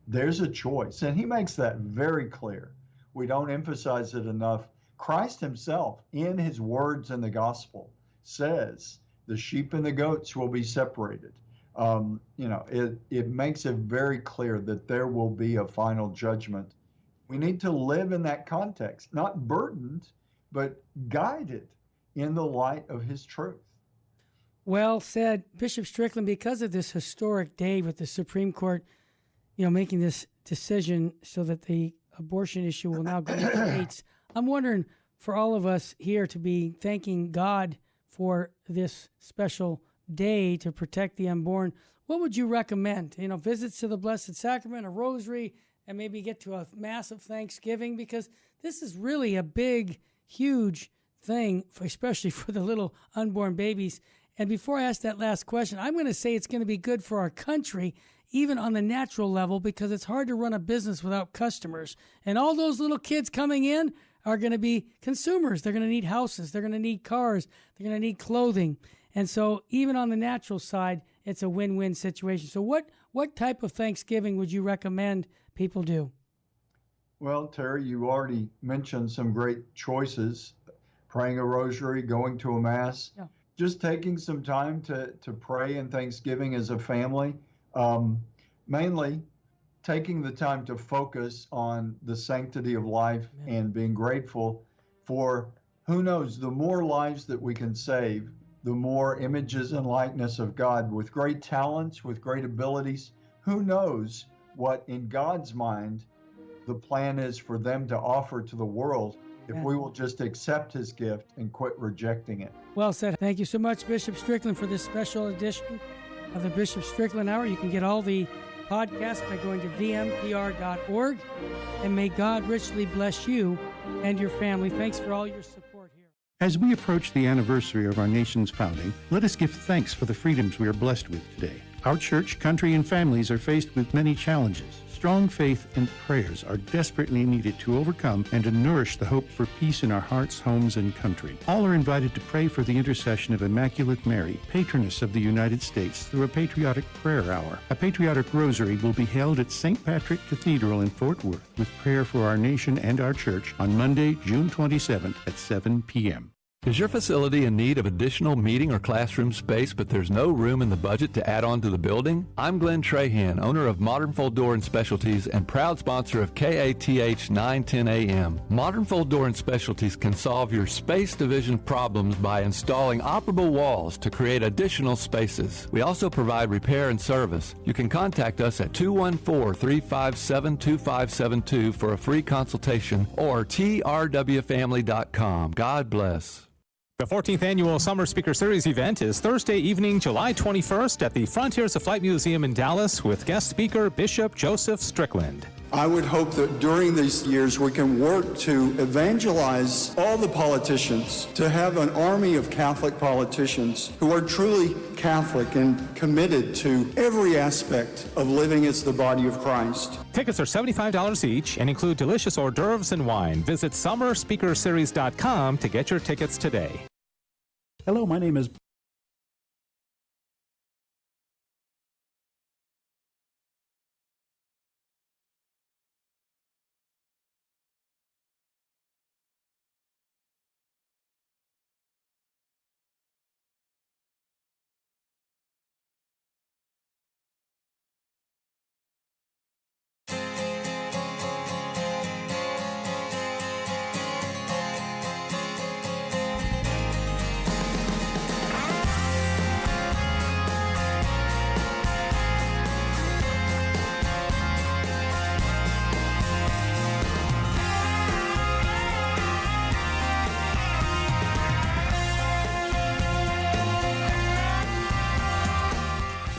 There's a choice. And he makes that very clear. We don't emphasize it enough. Christ himself, in his words in the gospel, says the sheep and the goats will be separated. It makes it very clear that there will be a final judgment. We need to live in that context, not burdened, but guided in the light of his truth. Well said, Bishop Strickland. Because of this historic day with the Supreme Court, making this decision so that the abortion issue will now go to states, I'm wondering for all of us here to be thanking God for this special day to protect the unborn. What would you recommend? Visits to the Blessed Sacrament, a rosary, and maybe get to a Mass of Thanksgiving, because this is really a big, huge thing, especially for the little unborn babies. And before I ask that last question, I'm going to say it's going to be good for our country, even on the natural level, because it's hard to run a business without customers. And all those little kids coming in are going to be consumers. They're going to need houses. They're going to need cars. They're going to need clothing. And so even on the natural side, it's a win-win situation. So what type of Thanksgiving would you recommend people do? Well, Terry, you already mentioned some great choices. Praying a rosary, going to a Mass, just taking some time to pray in Thanksgiving as a family. Mainly taking the time to focus on the sanctity of life and being grateful for, who knows, the more lives that we can save, the more images and likeness of God with great talents, with great abilities. Who knows what in God's mind the plan is for them to offer to the world if we will just accept his gift and quit rejecting it. Well said. Thank you so much, Bishop Strickland, for this special edition of the Bishop Strickland Hour. You can get all the podcasts by going to vmpr.org. And may God richly bless you and your family. Thanks for all your support here. As we approach the anniversary of our nation's founding, let us give thanks for the freedoms we are blessed with today. Our church, country, and families are faced with many challenges. Strong faith and prayers are desperately needed to overcome and to nourish the hope for peace in our hearts, homes, and country. All are invited to pray for the intercession of Immaculate Mary, patroness of the United States, through a patriotic prayer hour. A patriotic rosary will be held at St. Patrick Cathedral in Fort Worth, with prayer for our nation and our church on Monday, June 27th at 7 p.m. Is your facility in need of additional meeting or classroom space, but there's no room in the budget to add on to the building? I'm Glenn Trahan, owner of Modern Fold Door and Specialties and proud sponsor of KATH 910 AM. Modern Fold Door and Specialties can solve your space division problems by installing operable walls to create additional spaces. We also provide repair and service. You can contact us at 214-357-2572 for a free consultation or trwfamily.com. God bless. The 14th Annual Summer Speaker Series event is Thursday evening, July 21st at the Frontiers of Flight Museum in Dallas with guest speaker Bishop Joseph Strickland. I would hope that during these years we can work to evangelize all the politicians, to have an army of Catholic politicians who are truly Catholic and committed to every aspect of living as the body of Christ. Tickets are $75 each and include delicious hors d'oeuvres and wine. Visit summerspeakerseries.com to get your tickets today. Hello, my name is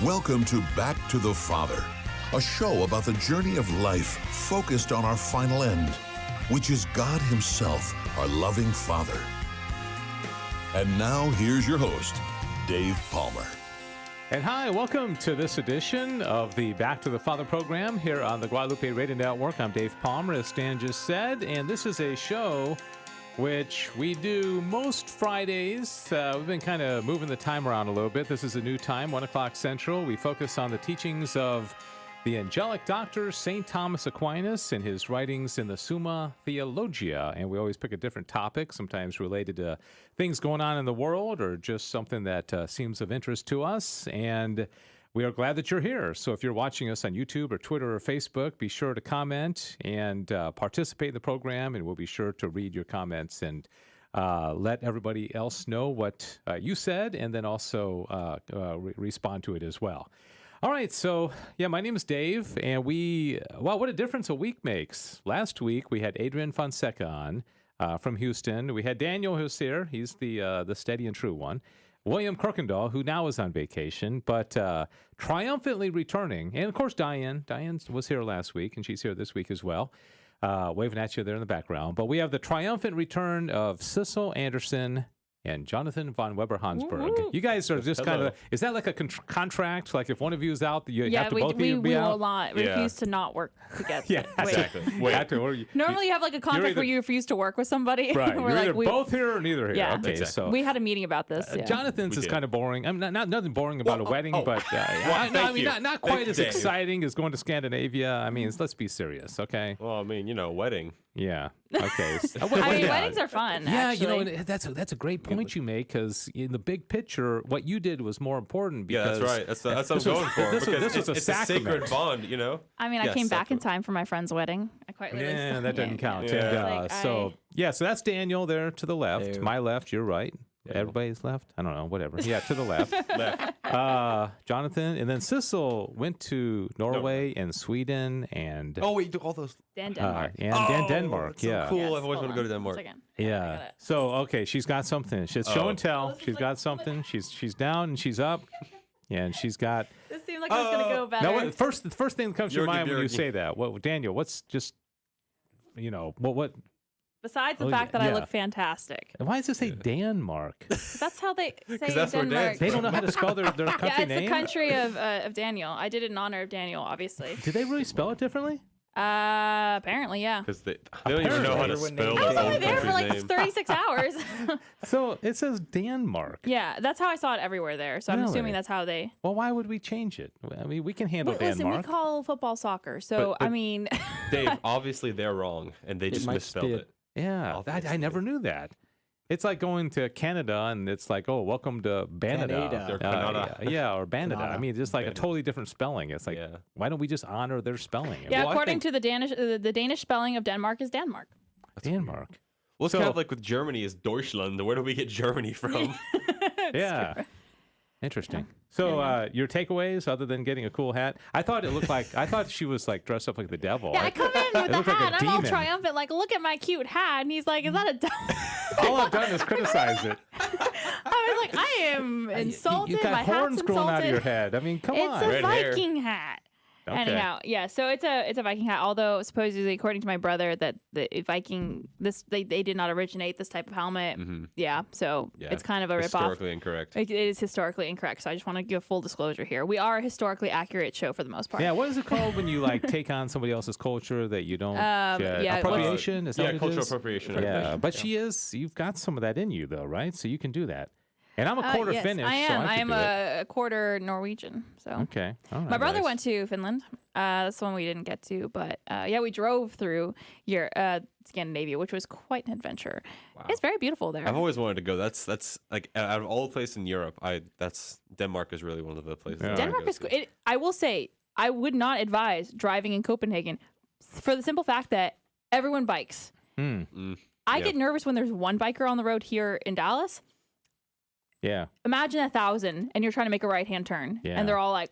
Welcome to Back to the Father, a show about the journey of life focused on our final end, which is God Himself, our loving Father. And now, here's your host, Dave Palmer. And hi, welcome to this edition of the Back to the Father program here on the Guadalupe Radio Network. I'm Dave Palmer, as Stan just said, and this is a show which we do most Fridays. We've been kind of moving the time around a little bit. This is a new time, 1 o'clock Central. We focus on the teachings of the angelic doctor, St. Thomas Aquinas, in his writings in the Summa Theologia. And we always pick a different topic, sometimes related to things going on in the world or just something that seems of interest to us. And we are glad that you're here. So if you're watching us on YouTube or Twitter or Facebook, be sure to comment and participate in the program, and we'll be sure to read your comments and let everybody else know what you said, and then also respond to it as well. All right, so yeah, my name is Dave, and wow, what a difference a week makes. Last week we had Adrian Fonseca on from Houston. We had Daniel who's here. He's the steady and true one. William Kirkendall, who now is on vacation, but triumphantly returning. And of course, Diane. Diane was here last week, and she's here this week as well. Waving at you there in the background. But we have the triumphant return of Sissel Andersen and Jonathan von Weber-Hansberg. Woo-hoo. You guys are just kind of, is that like a contract? Like if one of you is out, you have to both of you be we out? will not refuse to not work together. Yeah, exactly. Normally you have like a contract where you refuse to work with somebody. Right. We're You're like, either both here or neither here. Yeah. Okay, Exactly. so we had a meeting about this. Yeah. Jonathan's is kind of boring. I mean, not nothing boring about a wedding, but not quite as exciting as going to Scandinavia. I mean, let's be serious, okay? Well, I mean, wedding. Yeah. Okay. Weddings are fun. Yeah, actually. that's a great point you make, because in the big picture, what you did was more important. Because that's right. That's what I'm going for. This was it's a sacred bond, I mean, I came back in time for my friend's wedding. I quite literally. Yeah, that doesn't count. Yeah. So that's Daniel there to the left. My left, your right. Everybody's left? I don't know, whatever. Yeah, to the left. Jonathan, and then Sissel went to Norway and Sweden and... Oh, wait, all those... Denmark. And Denmark, so yeah. cool. Yes, I've always wanted to go to Denmark. Yeah. So, okay, she's got something. She's show and tell. She's got something. She's down and she's up. Yeah, and she's got... This seemed like it was going to go better. No, the first thing that comes to your mind when you say that, Daniel, what's just, what... Besides the fact that I look fantastic. Why does it say Denmark? That's how they say that's where Denmark. They don't know how to spell their country Yeah, it's name? the country of Daniel. I did it in honor of Daniel, obviously. Did they really spell it differently? Apparently, yeah. Because they don't even know how to spell I was their only own there for country's like name. 36 hours. So it says Denmark. Yeah, that's how I saw it everywhere there. So I'm Really? assuming that's how they. Well, why would we change it? I mean, we can handle Listen, we Denmark. call football soccer. So, But- I mean. Dave, obviously they're wrong, and they just might misspelled be it. Yeah, I never knew that. It's like going to Canada and it's like, oh, welcome to Canada. Canada. Yeah, or Canada. I mean, just like Canada. a totally different spelling. It's like, why don't we just honor their spelling? Yeah, Well, I according think- to the Danish spelling of Denmark is Denmark. Denmark. Well, it's kind of like with Germany is Deutschland. Where do we get Germany from? Yeah. Interesting. So your takeaways, other than getting a cool hat, I thought she was like dressed up like the devil. Yeah, I come in with the looked like a hat. I'm all demon. triumphant, like, look at my cute hat. And he's like, is that a devil? All I've done is criticize it. I was like, I am insulted. You got my horns hat's growing out of insulted. your head. I mean, come It's on. a Red hair. Viking hat. Okay. Anyhow, yeah. So it's a Viking hat. Although supposedly, according to my brother, that the Viking they did not originate this type of helmet. Yeah. So it's kind of a ripoff. Historically incorrect. It is historically incorrect. So I just want to give full disclosure here. We are a historically accurate show for the most part. Yeah, what is it called when you like take on somebody else's culture that you don't? yeah, appropriation. Is that what it cultural is? appropriation. Yeah, but you've got some of that in you though, right? So you can do that. And I'm a quarter yes, Finnish. I so am. I I could am do it. a quarter Norwegian. So Okay. All right. my brother nice. went to Finland. That's the one we didn't get to, but yeah, we drove through Scandinavia, which was quite an adventure. It's very beautiful there. I've always wanted to go. That's like out of all the places in Europe, Denmark is really one of the places. Yeah. I wanna Denmark go is. to. I will say, I would not advise driving in Copenhagen for the simple fact that everyone bikes. I get nervous when there's one biker on the road here in Dallas. Yeah. Imagine 1,000, and you're trying to make a right-hand turn, Yeah. and they're all like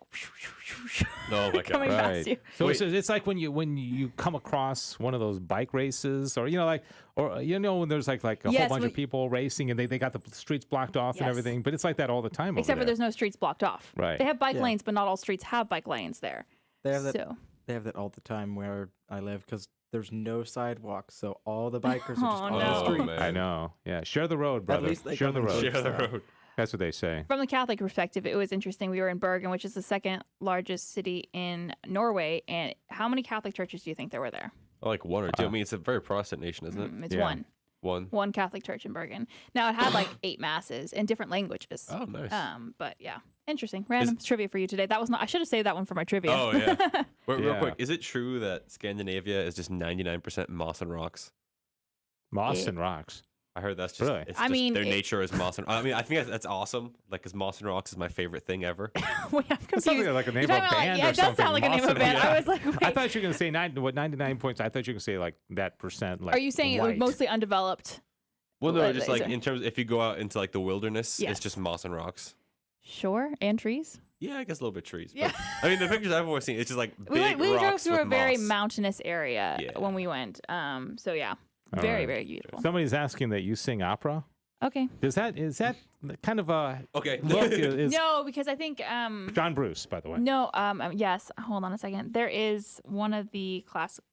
Oh my coming god! past you. So it's like when you come across one of those bike races, or when there's like a Yes, whole bunch we- of people racing and they got the streets blocked off and Yes. everything. But it's like that all the time. Except over for there. there's no streets blocked off. Right. They have bike Yeah. lanes, but not all streets have bike lanes there. They have that. So They have that all the time where I live because there's no sidewalks, so all the bikers are just Oh, on no. the street. man. I know. Yeah. Share the road, brother. least they Share the come and road. Share the road. That's what they say. from the Catholic perspective, it was interesting. We were in Bergen, which is the second largest city in Norway, and how many Catholic churches do you think there were there? Like one or two. I mean, it's a very Protestant nation, isn't it? It's Yeah. one. One Catholic church in Bergen. Now, it had like 8 masses in different languages. Oh, nice. But yeah, interesting. Random trivia for you today. That was not. I should have saved that one for my trivia. Oh, yeah. Real quick, is it true that Scandinavia is just 99% moss and rocks? Moss and rocks. I heard that's just, Really? it's just their nature is moss and I mean, I think that's awesome. Like, because moss and rocks is my favorite thing ever. Wait, I'm confused. That sounds like a name of a band yeah, or it does something. sound like a name of a Moss band. and- I was like, wait. I thought you were going to say 99 points. I thought you were going to say like that percent. Like Are you saying it white. was mostly undeveloped? Well, no, What just is like it? in terms, if you go out into like the wilderness, Yes. it's just moss and rocks. Sure, and trees. Yeah, I guess a little bit trees. Yeah. But, I mean, the pictures I've always seen, it's just like We big drove rocks through a with very moss. mountainous area Yeah. when we went. So yeah, All very right. very beautiful. Somebody's asking that you sing opera. Okay. Is that kind of a Okay. look? Is No, because I think John Bruce, by the way. no yes. Hold on a second. There is one of the classic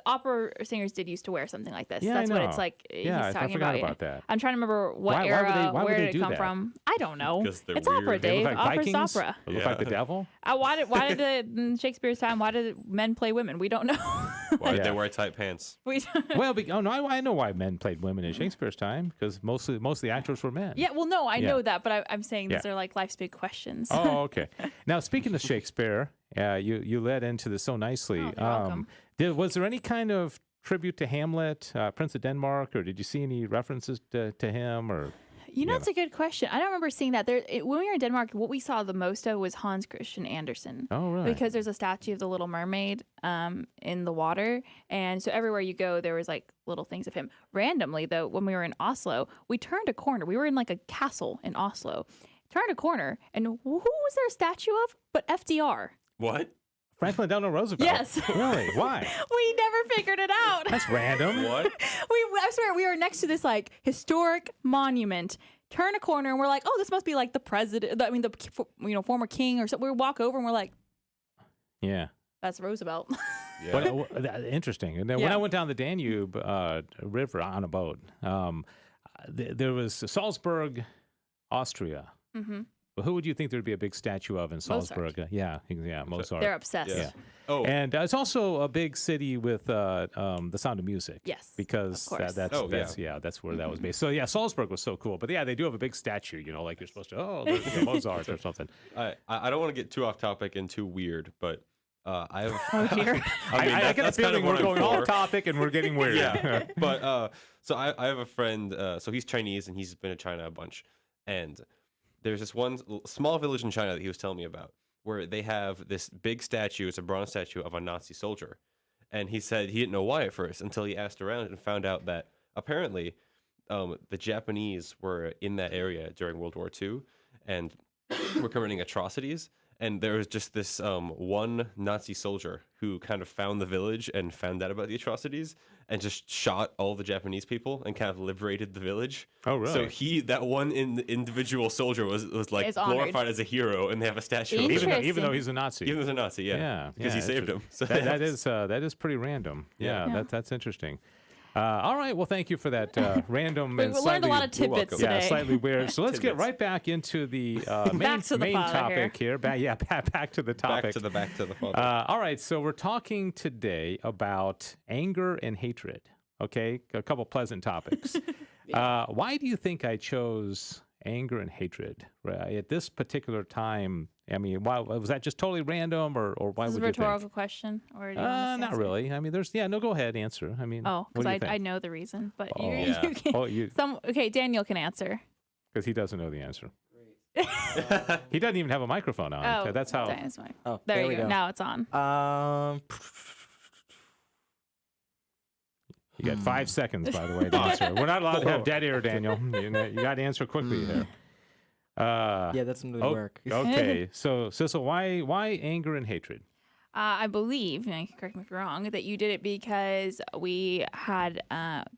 opera singers did used to wear something like this. Yeah, That's I what it's know. like. Yeah, he's I talking forgot about about that. I'm trying to remember what Why would era. they- why would where they did do it come that? from? I don't know. Because they're It's weird. opera, They Dave. look like Opera's Vikings? opera. They look like the devil? Why did in Shakespeare's time? Why did men play women? We don't know. Why did Yeah. they wear tight pants? we don't. Well, I know why men played women in Shakespeare's time because most of the actors were men. Yeah, well, no, I Yeah. know that, but I'm saying these Yeah. are like life's big questions. Oh, okay. Now, speaking of Shakespeare, you led into this so nicely. Oh, you're welcome. Was there any kind of tribute to Hamlet, Prince of Denmark, or did you see any references to him? Or That's a good question. I don't remember seeing that. When we were in Denmark, what we saw the most of was Hans Christian Andersen. Oh, really? Because there's a statue of the Little Mermaid in the water. And so everywhere you go, there was like little things of him. Randomly, though, when we were in Oslo, we turned a corner. We were in like a castle in Oslo. Turned a corner, and who was there a statue of but FDR? What? Franklin Delano Roosevelt? Yes. Really? Why? We never figured it out. That's random. What? I swear, we were next to this like historic monument. Turn a corner, and we're like, "Oh, this must be like the president. I mean, the former king or something." We walk over, and we're like, Yeah. "That's Roosevelt." Yeah. Interesting. And then when Yeah. I went down the Danube River on a boat, there was Salzburg, Austria. Mm-hmm. Well, who would you think there would be a big statue of in Salzburg? Yeah, Mozart. They're obsessed. Yeah. Oh. And it's also a big city with the Sound of Music. Yes, because of course. that's where that was based. So yeah, Salzburg was so cool. But yeah, they do have a big statue. Like you're supposed to. There's Mozart or something. I don't want to get too off topic and too weird, but I have. Oh dear. I get a feeling we're going off topic and we're getting weird. Yeah. But so I have a friend. So he's Chinese and he's been to China a bunch, and there's this one small village in China that he was telling me about where they have this big statue. It's a bronze statue of a Nazi soldier. And he said he didn't know why at first until he asked around and found out that apparently the Japanese were in that area during World War II and were committing atrocities. And there was just this one Nazi soldier who kind of found the village and found out about the atrocities and just shot all the Japanese people and kind of liberated the village. Oh, really? So that one individual soldier was like Is honored. glorified as a hero, and they have a statue of him. Even though he's a Nazi. Even though he's a Nazi, yeah. Because he it's saved just- him. So that is pretty random. Yeah. That's interesting. All right. Well, thank you for that random We and learned slightly, a lot of tidbits welcome. today. yeah, slightly weird. So let's get Tidbits. right back into the main, Back to the main father topic here. Back to the topic. back to the father. All right. So we're talking today about anger and hatred. Okay, a couple pleasant topics. Why do you think I chose anger and hatred at this particular time? I mean, why was that just totally random, or why This is would a you think? rhetorical question, or do you want us to Not answer? really. I mean, go ahead, answer. I mean, Oh, what do you because think? I know the reason, but Oh. you, Yeah. you can. Oh, you Okay, Daniel can answer. because he doesn't know the answer. He doesn't even have a microphone on. Oh, That's how. That's fine. Oh, There we you go. Now it's on. You got 5 seconds, by the way, to answer. We're not allowed to have dead air, Daniel. You got to answer quickly here. yeah, that doesn't really work. Okay, so Sissel, why anger and hatred? I believe, and correct me if you're wrong, that you did it because we had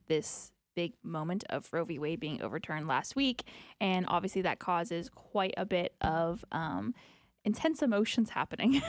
this big moment of Roe v. Wade being overturned last week, and obviously that causes quite a bit of intense emotions happening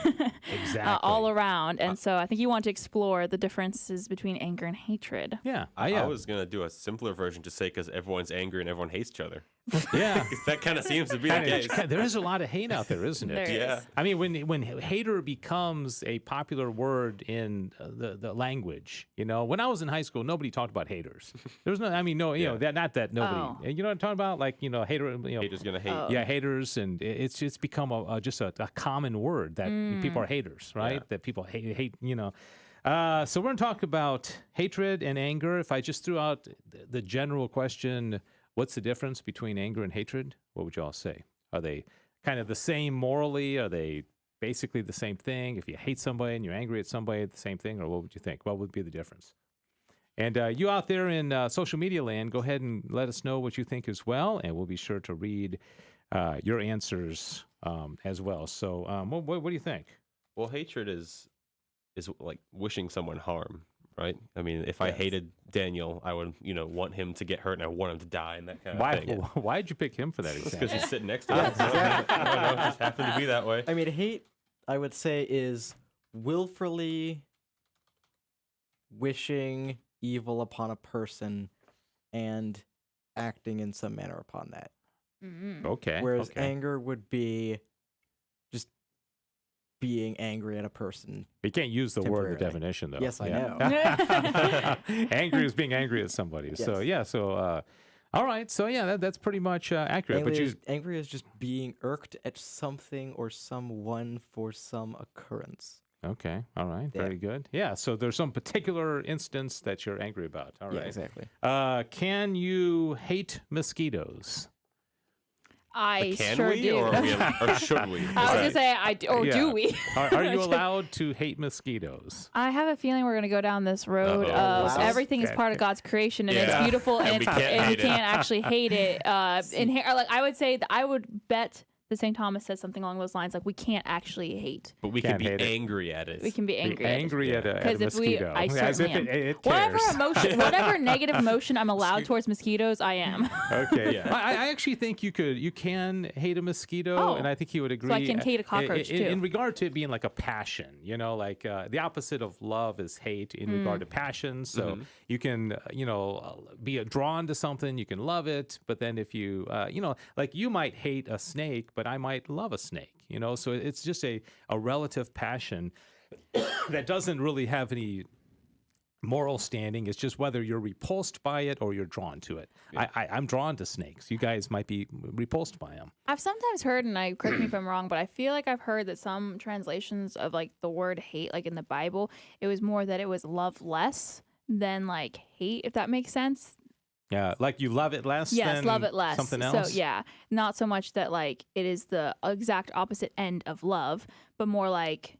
all around. And so I think you want to explore the differences between anger and hatred. Yeah, I was going to do a simpler version to say because everyone's angry and everyone hates each other. Yeah. That kind of seems to be the case. There is a lot of hate out there, isn't it? There is. I mean, when hater becomes a popular word in the language, when I was in high school, nobody talked about haters. There was no, I mean, no, not that nobody. You know what I'm talking about? Like, hater. Haters gonna hate. Yeah, haters, and it's become just a common word that people are haters, right? Yeah. That people hate. So we're going to talk about hatred and anger. If I just threw out the general question, what's the difference between anger and hatred? What would you all say? Are they kind of the same morally? Are they basically the same thing? If you hate somebody and you're angry at somebody, the same thing? Or what would you think? What would be the difference? And you out there in social media land, go ahead and let us know what you think as well. And we'll be sure to read your answers as well. So what do you think? Well, hatred is like wishing someone harm, right? I mean, if I hated Daniel, I would, want him to get hurt and I want him to die and that kind of thing. Why did you pick him for that example? Because he's sitting next to him. I don't know, it just happened to be that way. I mean, hate, I would say, is willfully wishing evil upon a person and acting in some manner upon that. Okay. Whereas anger would be just being angry at a person. You can't use the word in the definition, though. Yes, I know. Angry is being angry at somebody. Yes. So, all right. So, that's pretty much accurate. Angry is just being irked at something or someone for some occurrence. Okay. All right. Very good. Yeah. So there's some particular instance that you're angry about. All right. Yeah, exactly. Can you hate mosquitoes? I can sure we, do. or should we? I was going to say, do we? Are you allowed to hate mosquitoes? I have a feeling we're going to go down this road of everything is part of God's creation and it's beautiful and, we can't actually hate it. I would say that I would bet that St. Thomas says something along those lines, like we can't actually hate. But we can be angry at it. We can be angry at a mosquito. I certainly am. It cares. Whatever negative emotion I'm allowed towards mosquitoes, I am. Okay. Yeah. I actually think you can hate a mosquito, and I think he would agree. So I can hate a cockroach, too. In regard to it being like a passion, like the opposite of love is hate in regard to passion. So you can, be drawn to something, you can love it, but then if you, like you might hate a snake, but I might love a snake, so it's just a relative passion that doesn't really have any moral standing. It's just whether you're repulsed by it or you're drawn to it. Yeah. I'm drawn to snakes. You guys might be repulsed by them. I've sometimes heard, and correct me if I'm wrong, but I feel like I've heard that some translations of like the word hate, like in the Bible, it was more that it was love less than like hate, if that makes sense. Yeah, like you love it less yes, than love it less. Something else? So, not so much that, like, it is the exact opposite end of love, but more like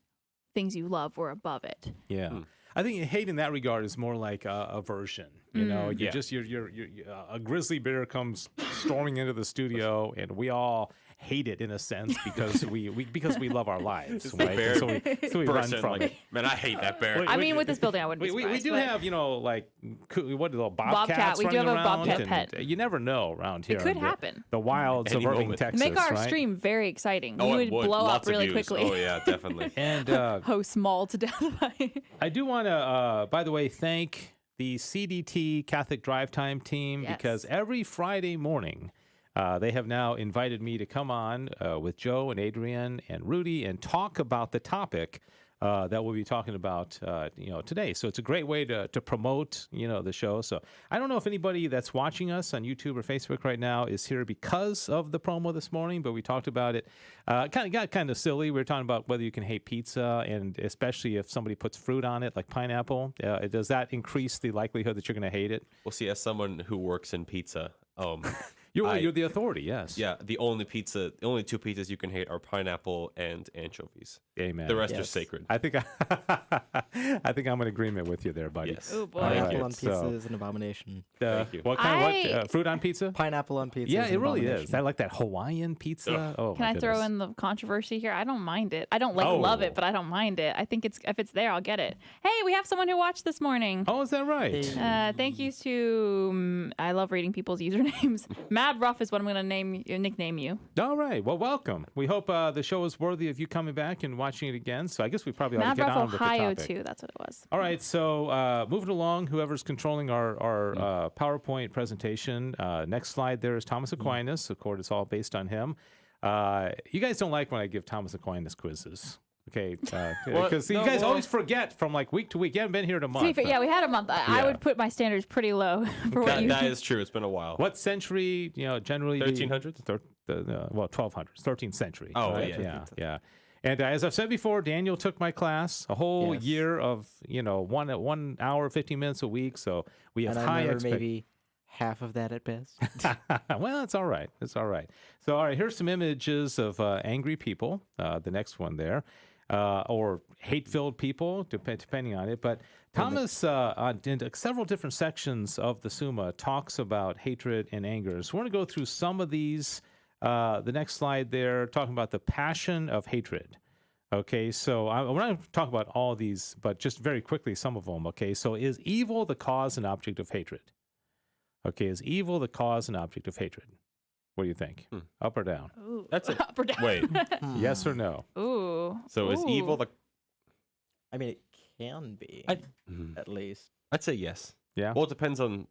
things you love were above it. Yeah. I think hate in that regard is more like aversion. You're a grizzly bear comes storming into the studio, and we all hate it in a sense because we love our lives. Right? So we run from it. Man, I hate that bear. I mean, with this building, I wouldn't be surprised. We do have, like, what little bobcats we do have a bobcat pet. You never know around here. It could happen. The wilds of Irving, Texas. Make our stream very exciting. Oh, we would blow up really quickly. Oh, yeah, definitely. And host mauled to death by I do want to, by the way, thank the CDT Catholic Drive Time team because every Friday morning, they have now invited me to come on with Joe and Adrian and Rudy and talk about the topic that we'll be talking about, today. So it's a great way to promote, the show. So I don't know if anybody that's watching us on YouTube or Facebook right now is here because of the promo this morning, but we talked about it. Got kind of silly. We were talking about whether you can hate pizza, and especially if somebody puts fruit on it, like pineapple. Does that increase the likelihood that you're going to hate it? Well, see, as someone who works in pizza, you're the authority, yes. Yeah, the only two pizzas you can hate are pineapple and anchovies. Amen. The rest are sacred. I think I'm in agreement with you there, buddy. Yes. Oh boy. Pineapple on pizza is an abomination. Thank you. What kind of fruit on pizza? Pineapple on pizza. Yeah, is it really abomination. is. I like that Hawaiian pizza. Ugh. Oh, Can I throw in the controversy here? I don't mind it. I don't love it, but I don't mind it. I think if it's there, I'll get it. Hey, we have someone who watched this morning. Oh, is that right? Thank you to I love reading people's usernames. Mad Ruff is what I'm going to nickname you. All right. Well, welcome. We hope the show is worthy of you coming back and watching it again. So I guess we probably ought to get on with the topic. Ohio too. too. That's what it was. All right, so moving along, whoever's controlling our PowerPoint presentation, next slide there is Thomas Aquinas. Of course, it's all based on him. You guys don't like when I give Thomas Aquinas quizzes. Okay, because you guys always forget from like week to week. You haven't been here in a month. Yeah, we had a month. I would put my standards pretty low for what you. That is true. It's been a while. What century? Generally 1300s. 1200s, 13th century. Oh, right? yeah. Yeah. And as I've said before, Daniel took my class a whole year of 1 hour 15 minutes a week. So we have high expectations. Maybe half of that at best. Well, it's all right. It's all right. So all right, here's some images of angry people. The next one there. Or hate-filled people, depending on it. But Thomas, in several different sections of the Summa, talks about hatred and anger. So we're going to go through some of these. The next slide there, talking about the passion of hatred. Okay, so we're not going to talk about all of these, but just very quickly, some of them. Okay, so is evil the cause and object of hatred? Okay, is evil the cause and object of hatred? What do you think? Up or down? Ooh. That's it. Up or down? Wait. Yes or no? Ooh. So is evil the? I mean, it can be, at least. I'd say yes. Yeah. Well, it depends on.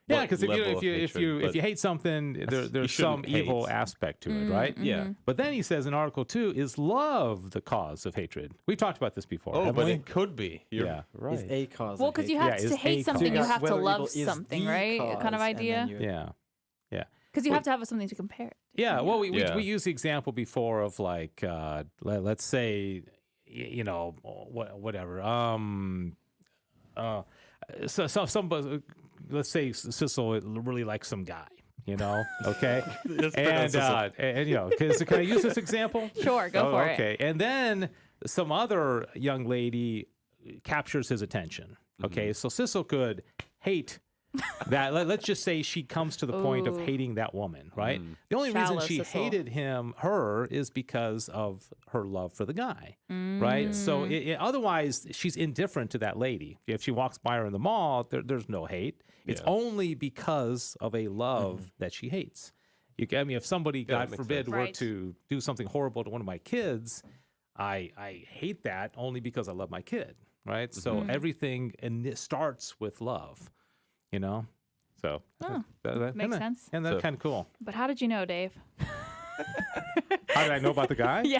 Yeah, because if you hate something, there's some evil aspect to it, right? Yeah. But then he says in Article 2, is love the cause of hatred? We talked about this before. Oh, haven't but we? it could be. Yeah, right. Is a cause. Well, because because you have to hate something, you have to whether love evil is something, the right? Kind of cause, and idea. then Yeah. Because you have to have something to compare it to. Yeah, well, we used the example before of like, let's say, whatever. So somebody, let's say Sissel really likes some guy, okay, and can I use this example? Sure, go for it. Okay, and then some other young lady captures his attention. Okay, so Sissel could hate that. Let's just say she comes to the point of hating that woman, right? The only reason she hated her is because of her love for the guy, right? So otherwise, she's indifferent to that lady. If she walks by her in the mall, there's no hate. It's only because of a love that she hates. If somebody, God forbid, were to do something horrible to one of my kids, I hate that only because I love my kid, right? So everything starts with love. So makes sense. And that's kind of cool. But how did you know, Dave? How did I know about the guy? Yeah.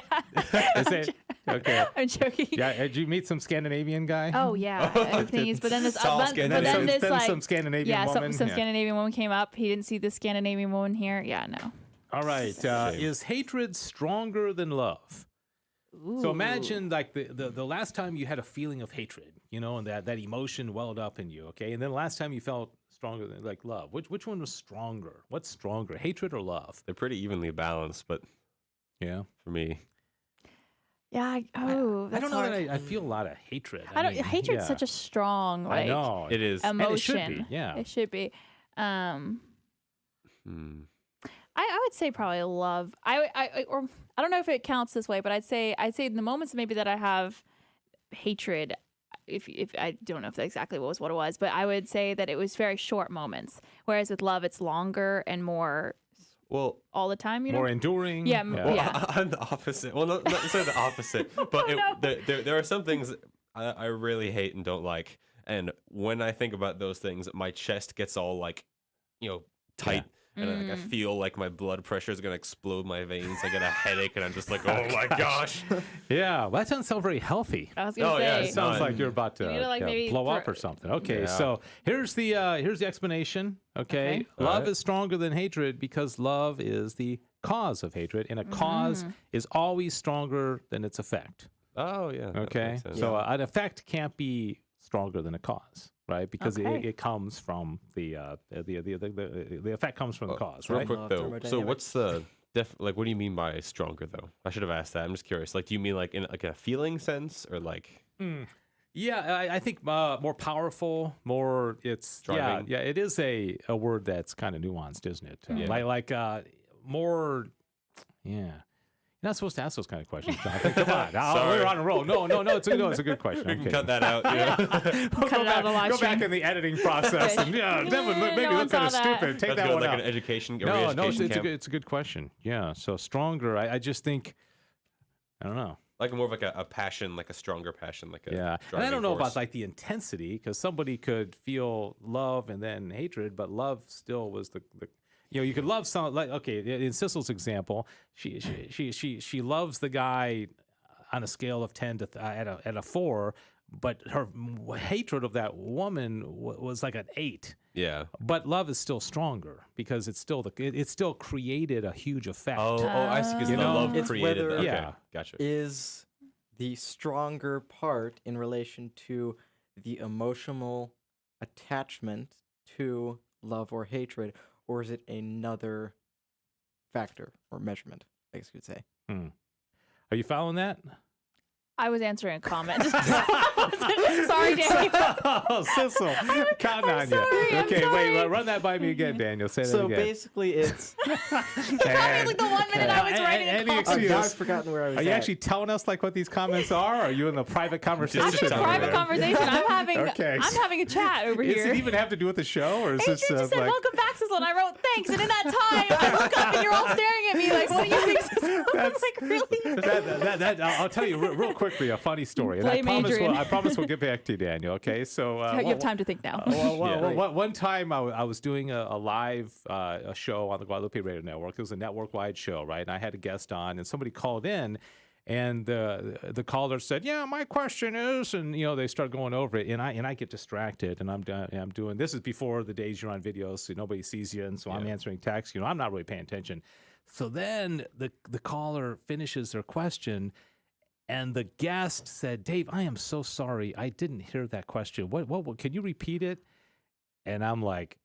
Okay. I'm joking. Yeah. Did you meet some Scandinavian guy? Oh yeah. But then this, some Scandinavian woman. Some Scandinavian woman came up. He didn't see the Scandinavian woman here. Yeah, no. All right. Is hatred stronger than love? Ooh. So imagine like the last time you had a feeling of hatred, and that emotion welled up in you, okay? And then the last time you felt stronger than like love. Which one was stronger? What's stronger, hatred or love? They're pretty evenly balanced, but for me. Yeah. I don't know that I feel a lot of hatred. Hatred's such a strong, I know it is emotion. And it should be. Yeah, it should be. I would say probably love. Or I don't know if it counts this way, but I'd say in the moments maybe that I have hatred, if I don't know if that's exactly what it was, but I would say that it was very short moments. Whereas with love, it's longer and more. Well, all the time, more enduring. Yeah. Well, I'm the opposite. Well, not necessarily the opposite, but there are some things I really hate and don't like. And when I think about those things, my chest gets all like, tight. And I feel like my blood pressure is going to explode my veins. I get a headache, and I'm just like, oh my gosh. Yeah, well, that doesn't sound very healthy. I was going to say. It sounds like you're about to maybe blow up or something. Okay, so here's the explanation. Okay, love is stronger than hatred because love is the cause of hatred, and a cause is always stronger than its effect. Oh yeah. Okay, so an effect can't be stronger than a cause. Right, because it comes from the effect comes from the cause, right? Real quick though, so what's the what do you mean by stronger though? I should have asked that. I'm just curious. Like, do you mean like in like a feeling sense or like? Yeah, I think more powerful, more. It's driving. Yeah. It is a word that's kind of nuanced, isn't it? Like more. Yeah. You're not supposed to ask those kind of questions, Jonathan. Come on. We're on a roll. No, it's a good question. We can cut that out. We'll cut it out of the live Go stream. back in the editing process. And, that would maybe look kind of stupid. Take that one like out. An education. No, it's a good question. Yeah. So stronger. I just think. I don't know. Like more of like a passion, like a stronger passion, like a And I driving don't know force. about like the intensity, because somebody could feel love and then hatred, but love still was the you could love someone like, okay, in Sissel's example, she loves the guy on a scale of 10 to at a 4, but her hatred of that woman was like an 8. Yeah. But love is still stronger because it's still it still created a huge effect. Oh, I see. Because the love It's created. whether- Okay, Yeah. gotcha. Is the stronger part in relation to the emotional attachment to love or hatred, or is it another factor or measurement, I guess you could say? Are you following that? I was answering a comment. Sorry, Daniel. Oh, Sissel, counting on you. sorry, I'm Okay, sorry. wait, run that by me again, Daniel. Say that So again. basically, it's. Probably like the 1 minute I was writing a any comment. Oh, excuse. now I've forgotten where I was Are you at. actually telling us like what these comments are? Or are you in a private conversation? It's a Over private there. conversation. Okay. I'm having a chat over Does here. it even have to do with the show, or is Adrian this just said, like? welcome back, Sissel, and I wrote thanks. And in that time, I look up and you're all staring at me like, what do you think, Sissel? I'm like, really? I'll tell you real quickly a funny story. And Blame Adrian. I promise we'll get back to you, Daniel. Okay, so You have time to think now. One time I was doing a live a show on the Guadalupe Radio Network. It was a network-wide show, right? And I had a guest on, and somebody called in, and the caller said, "Yeah, my question is," and they start going over it, and I get distracted, and I'm doing this is before the days you're on videos, so nobody sees you, and so I'm answering texts. I'm not really paying attention. So then the caller finishes their question. And the guest said, "Dave, I am so sorry. I didn't hear that question. What can you repeat it?" And I'm like,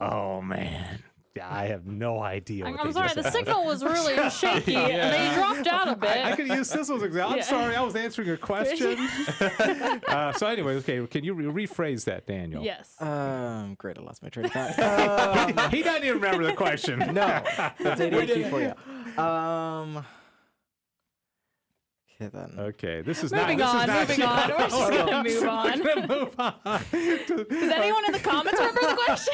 "Oh man, I have no idea." I'm sorry, the signal was really shaky, and they dropped out a bit. I could use Sissel's example. I'm sorry, I was answering a question. So anyway, okay, can you rephrase that, Daniel? Yes. Great, I lost my train of thought. He doesn't even remember the question. No, that's ADHD for you. Okay, then. Okay, this is Moving not. on. We're just gonna move on. We're gonna move on. Does anyone in the comments remember the question?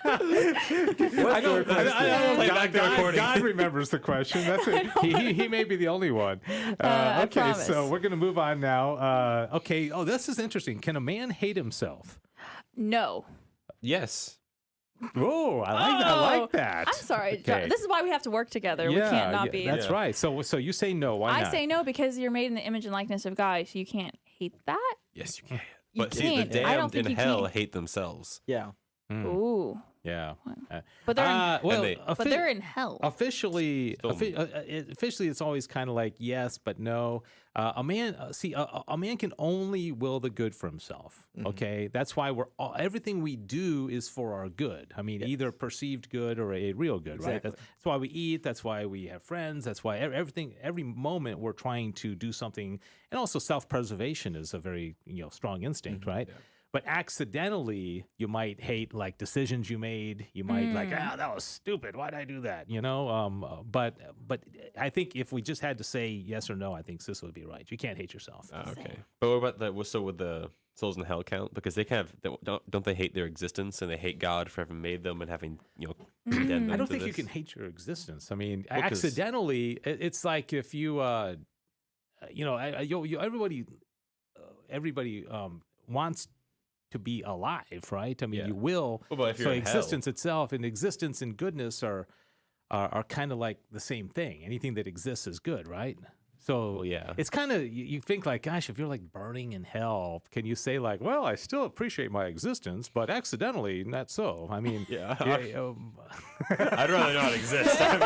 I know. Play back the recording. God remembers the question. That's it. He may be the only one. I Okay, promise. so we're gonna move on now. Okay. Oh, this is interesting. Can a man hate himself? No. Yes. Oh, I like that. I'm sorry. Okay. This is why we have to work together. We can't not be. That's right. So you say no. Why not? I say no because you're made in the image and likeness of God, so you can't hate that. Yes, you can. You But see, can't. the I don't damned think in you hell can. hate themselves. Yeah. Ooh. Yeah. But they're in, Well, but they're in hell. Officially, Still- officially, it's always kind of like yes, but no. A man can only will the good for himself. Okay, that's why everything we do is for our good. I mean, either perceived good or a real good, right? Exactly. That's why we eat. That's why we have friends. That's why every moment we're trying to do something, and also self-preservation is a very strong instinct, right? But accidentally, you might hate like decisions you made. You might like, that was stupid. Why'd I do that? But I think if we just had to say yes or no, I think Sis would be right. You can't hate yourself. Okay. But what about that? So would the souls in hell count? Because they kind of don't they hate their existence and they hate God for having made them and having condemned them I don't to think you this? can hate your existence. I mean, 'cause- accidentally, it's like if you, everybody wants to be alive, right? I mean, Yeah. you will. Well, but if so you're in existence itself and existence and goodness are kind of like the same thing. Anything that exists is good, right? So Well, yeah. it's kind of you think like, gosh, if you're like burning in hell, can you say like, well, I still appreciate my existence, but accidentally not so? I mean, Yeah. I'd rather not exist. I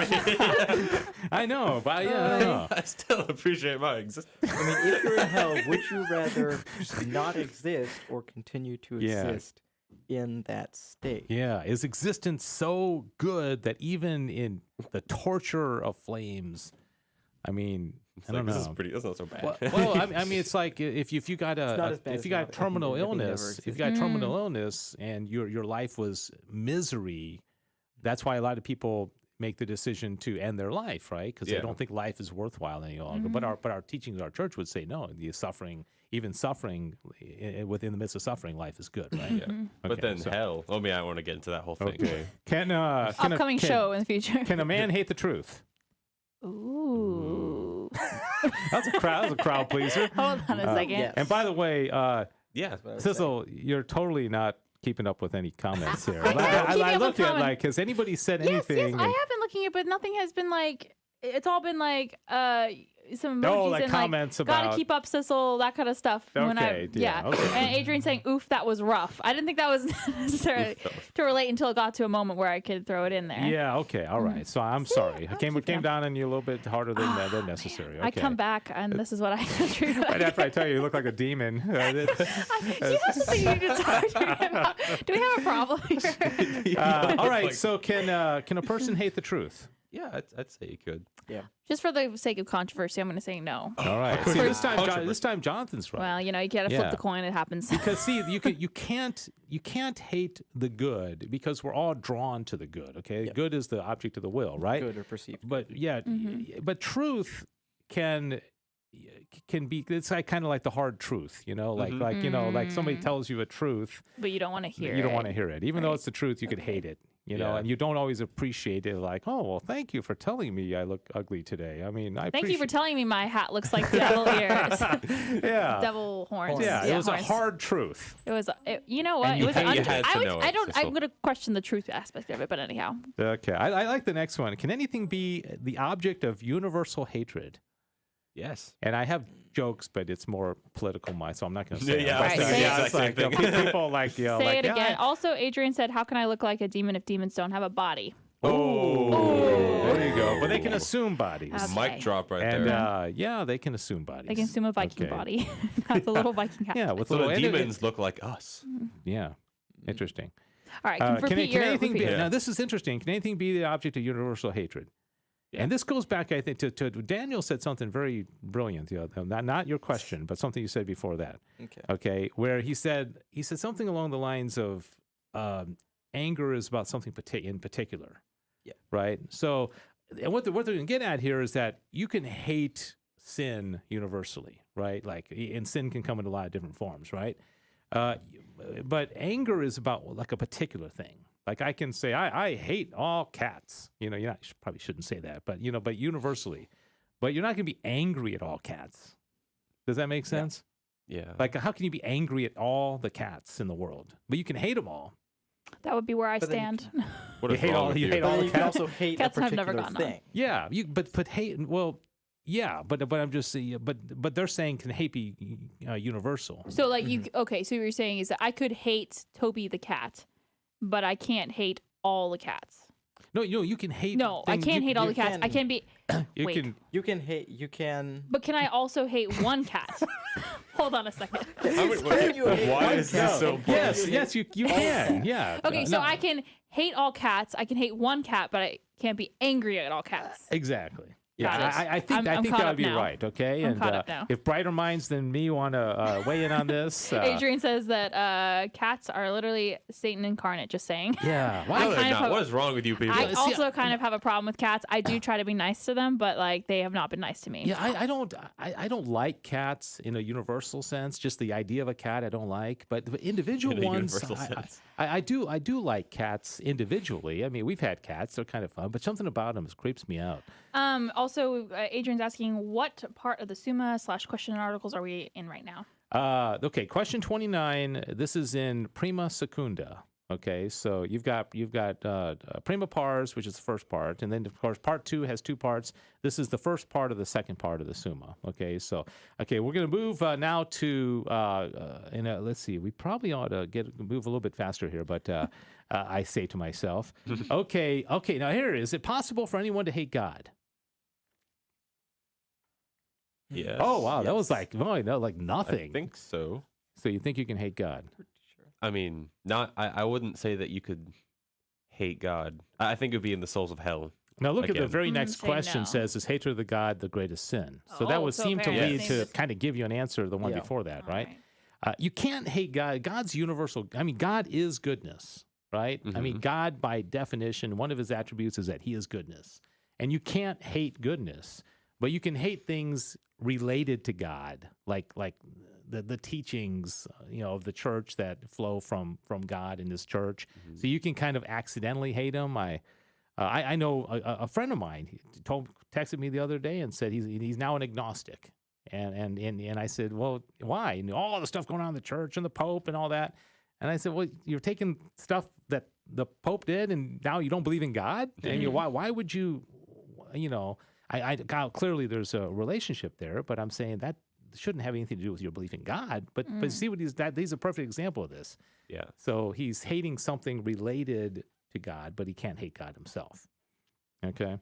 mean, I know, but I don't know. I still appreciate my existence. I mean, if you're in hell, would you rather just not exist or continue to Yeah. exist in that state? Yeah, is existence so good that even in the torture of flames, I mean, I don't know. That's not so bad. Well, I mean, it's like if you got not as bad if as you got not terminal having never illness, if you existed. got terminal illness and your life was misery, that's why a lot of people make the decision to end their life, right? Because they don't think life is worthwhile any longer. But our teachings, our church would say no. The suffering, even suffering within the midst of suffering, life is good, right? Yeah. But then hell. I mean, I don't want to get into that whole thing. Okay. Can Upcoming show in the future. Can a man hate the truth? Ooh. That's a crowd pleaser. Hold on a second. Yes. And by the way, Yeah. Sissel, you're totally not keeping up with any comments here. I am keeping I up looked with at comment- has anybody said Yes, anything? yes, I have been looking at, but nothing has been like. It's all been like some emojis like and comments like about- gotta keep up, Sissel, that kind of stuff. Okay, yeah, okay. And Adrian saying, "Oof, that was rough." I didn't think that was necessarily to relate until it got to a moment where I could throw it in there. Yeah, okay, all right. So I'm sorry. I came down on you a little bit harder than necessary. Okay. I come back, and this is what I treat. Right after I tell you look like a demon. Do you have something you need to talk to me about? Do we have a problem here? All right. So can a person hate the truth? Yeah, I'd say you could. Yeah. Just for the sake of controversy, I'm going to say no. All right. See, this time Jonathan's right. Well, you got to flip the coin. It happens. Because see, you can't hate the good because we're all drawn to the good. Okay, good is the object of the will, right? Good or perceived. But but truth can be. It's like kind of like the hard truth, like somebody tells you a truth, But you don't want to hear it. you don't want to hear it, even though it's the truth. You could hate it. And you don't always appreciate it. Like, oh, well, thank you for telling me I look ugly today. I mean, Thank you for telling me my hat looks like devil ears. Yeah. Devil horns. Yeah, it was horns. a hard truth. It was. You know what? And It was. you had to know it, I don't. Sissel. I'm going to question the truth aspect of it. But anyhow. Okay, I like the next one. Can anything be the object of universal hatred? Yes. And I have jokes, but it's more political, so I'm not going to say. Yeah, it. Right, But, say yeah, it. it's like people like Say like, it again. Also, Adrian said, "How can I look like a demon if demons don't have a body?" Oh, there you go. But they can assume bodies. Okay. Mic drop right And there. they can assume bodies. They can assume a Viking Okay. body, not the little Viking hat. Yeah, with So little the and it- demons look like us. Yeah, interesting. All right. Can Can anything be? Yeah. Now this is interesting. Can anything be the object of universal hatred? And this goes back, I think, to Daniel said something very brilliant. Not your question, but something you said before that. Okay, where he said something along the lines of anger is about something in particular. Yeah. Right. So, and what they're going to get at here is that you can hate sin universally, right? Like, and sin can come in a lot of different forms, right? But anger is about like a particular thing. Like I can say, I hate all cats. You probably shouldn't say that, but but universally. But you're not going to be angry at all cats. Does that make sense? Yeah. Like, how can you be angry at all the cats in the world? But you can hate them all. That would be where I But then stand. What You is hate wrong all- with you you? hate all But the you can cats? also hate Cats a I've never particular gotten on. thing. Yeah, but hate. Well, yeah, but I'm just saying. But they're saying can hate be universal? So like you okay, so what you're saying is that I could hate Toby the cat, but I can't hate all the cats. No, you can hate. No, I things- can't you- hate all the you cats. I can be You wait. can. You can hate. You can. But can I also hate one cat? Hold on a second. Can you hate Why one is this cat? so Yes, you can. Yeah. Okay, so No, I can hate all cats. I can hate one cat, but I can't be angry at all cats. Exactly. Got Yeah, it. I think I'm that caught would up be now. right. Okay, I'm caught up now. if brighter minds than me want to weigh in on this, Adrian says that cats are literally Satan incarnate. Just saying. yeah. No, I they're kind of not. have- What is wrong with you people? I also kind of have a problem with cats. I do try to be nice to them, but like they have not been nice to me. Yeah, I don't like cats in a universal sense. Just the idea of a cat, I don't like. But the individual In a ones, universal sense. I do like cats individually. I mean, we've had cats; they're kind of fun. But something about them creeps me out. Also, Adrian's asking what part of the Summa / question and articles are we in right now? Okay, question 29. This is in prima secunda. Okay, so you've got prima pars, which is the first part, and then of course part 2 has 2 parts. This is the first part of the second part of the Summa. Okay, so we're going to move now to let's see. We probably ought to move a little bit faster here, but I say to myself, okay. Now here, is it possible for anyone to hate God? Yes. Oh wow, that Yes. was like like I nothing. think so. So you think you can hate God? I mean, I wouldn't say that you could hate God. I think it would be in the souls of hell. Now look at the Again. very next say question no. says, is hatred of God the greatest sin? So that Oh, would so seem to apparently lead it's to the same kind of give you an answer to the one Yeah. before that, All right? You can't hate God. God's universal. I mean, God is goodness, right? I mean, God by definition, one of his attributes is that he is goodness. And you can't hate goodness, but you can hate things related to God, like the teachings, of the church that flow from God in this church. So you can kind of accidentally hate him. I know a friend of mine. He texted me the other day and said he's now an agnostic. And I said, well, why? And all the stuff going on in the church and the Pope and all that. And I said, well, you're taking stuff that the Pope did, and now you don't believe in God. And why would you? Clearly there's a relationship there, but I'm saying that shouldn't have anything to do with your belief in God. But see what he's a perfect example of this. Yeah. So he's hating something related to God, but he can't hate God himself. Okay.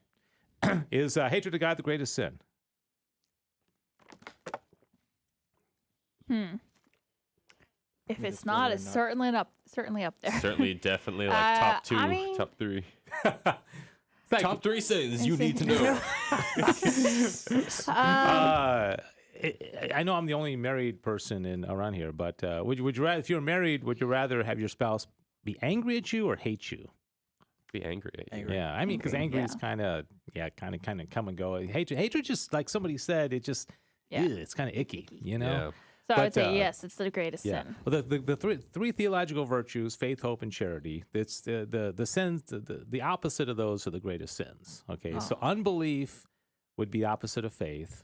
Is hatred of God the greatest sin? If it's not, it's certainly up there. Certainly, definitely like top two, top three. Top three sins you need to know. I know I'm the only married person around here, but would you rather, if you're married, would you rather have your spouse be angry at you or hate you? Be angry at you. Yeah, I mean, because angry is kind of come and go. Hatred, just like somebody said, it just it's kind of icky, you know. Yeah. So I would say yes, it's the greatest sin. Well, the three theological virtues: faith, hope, and charity. It's the sins. The opposite of those are the greatest sins. Okay, so unbelief would be opposite of faith.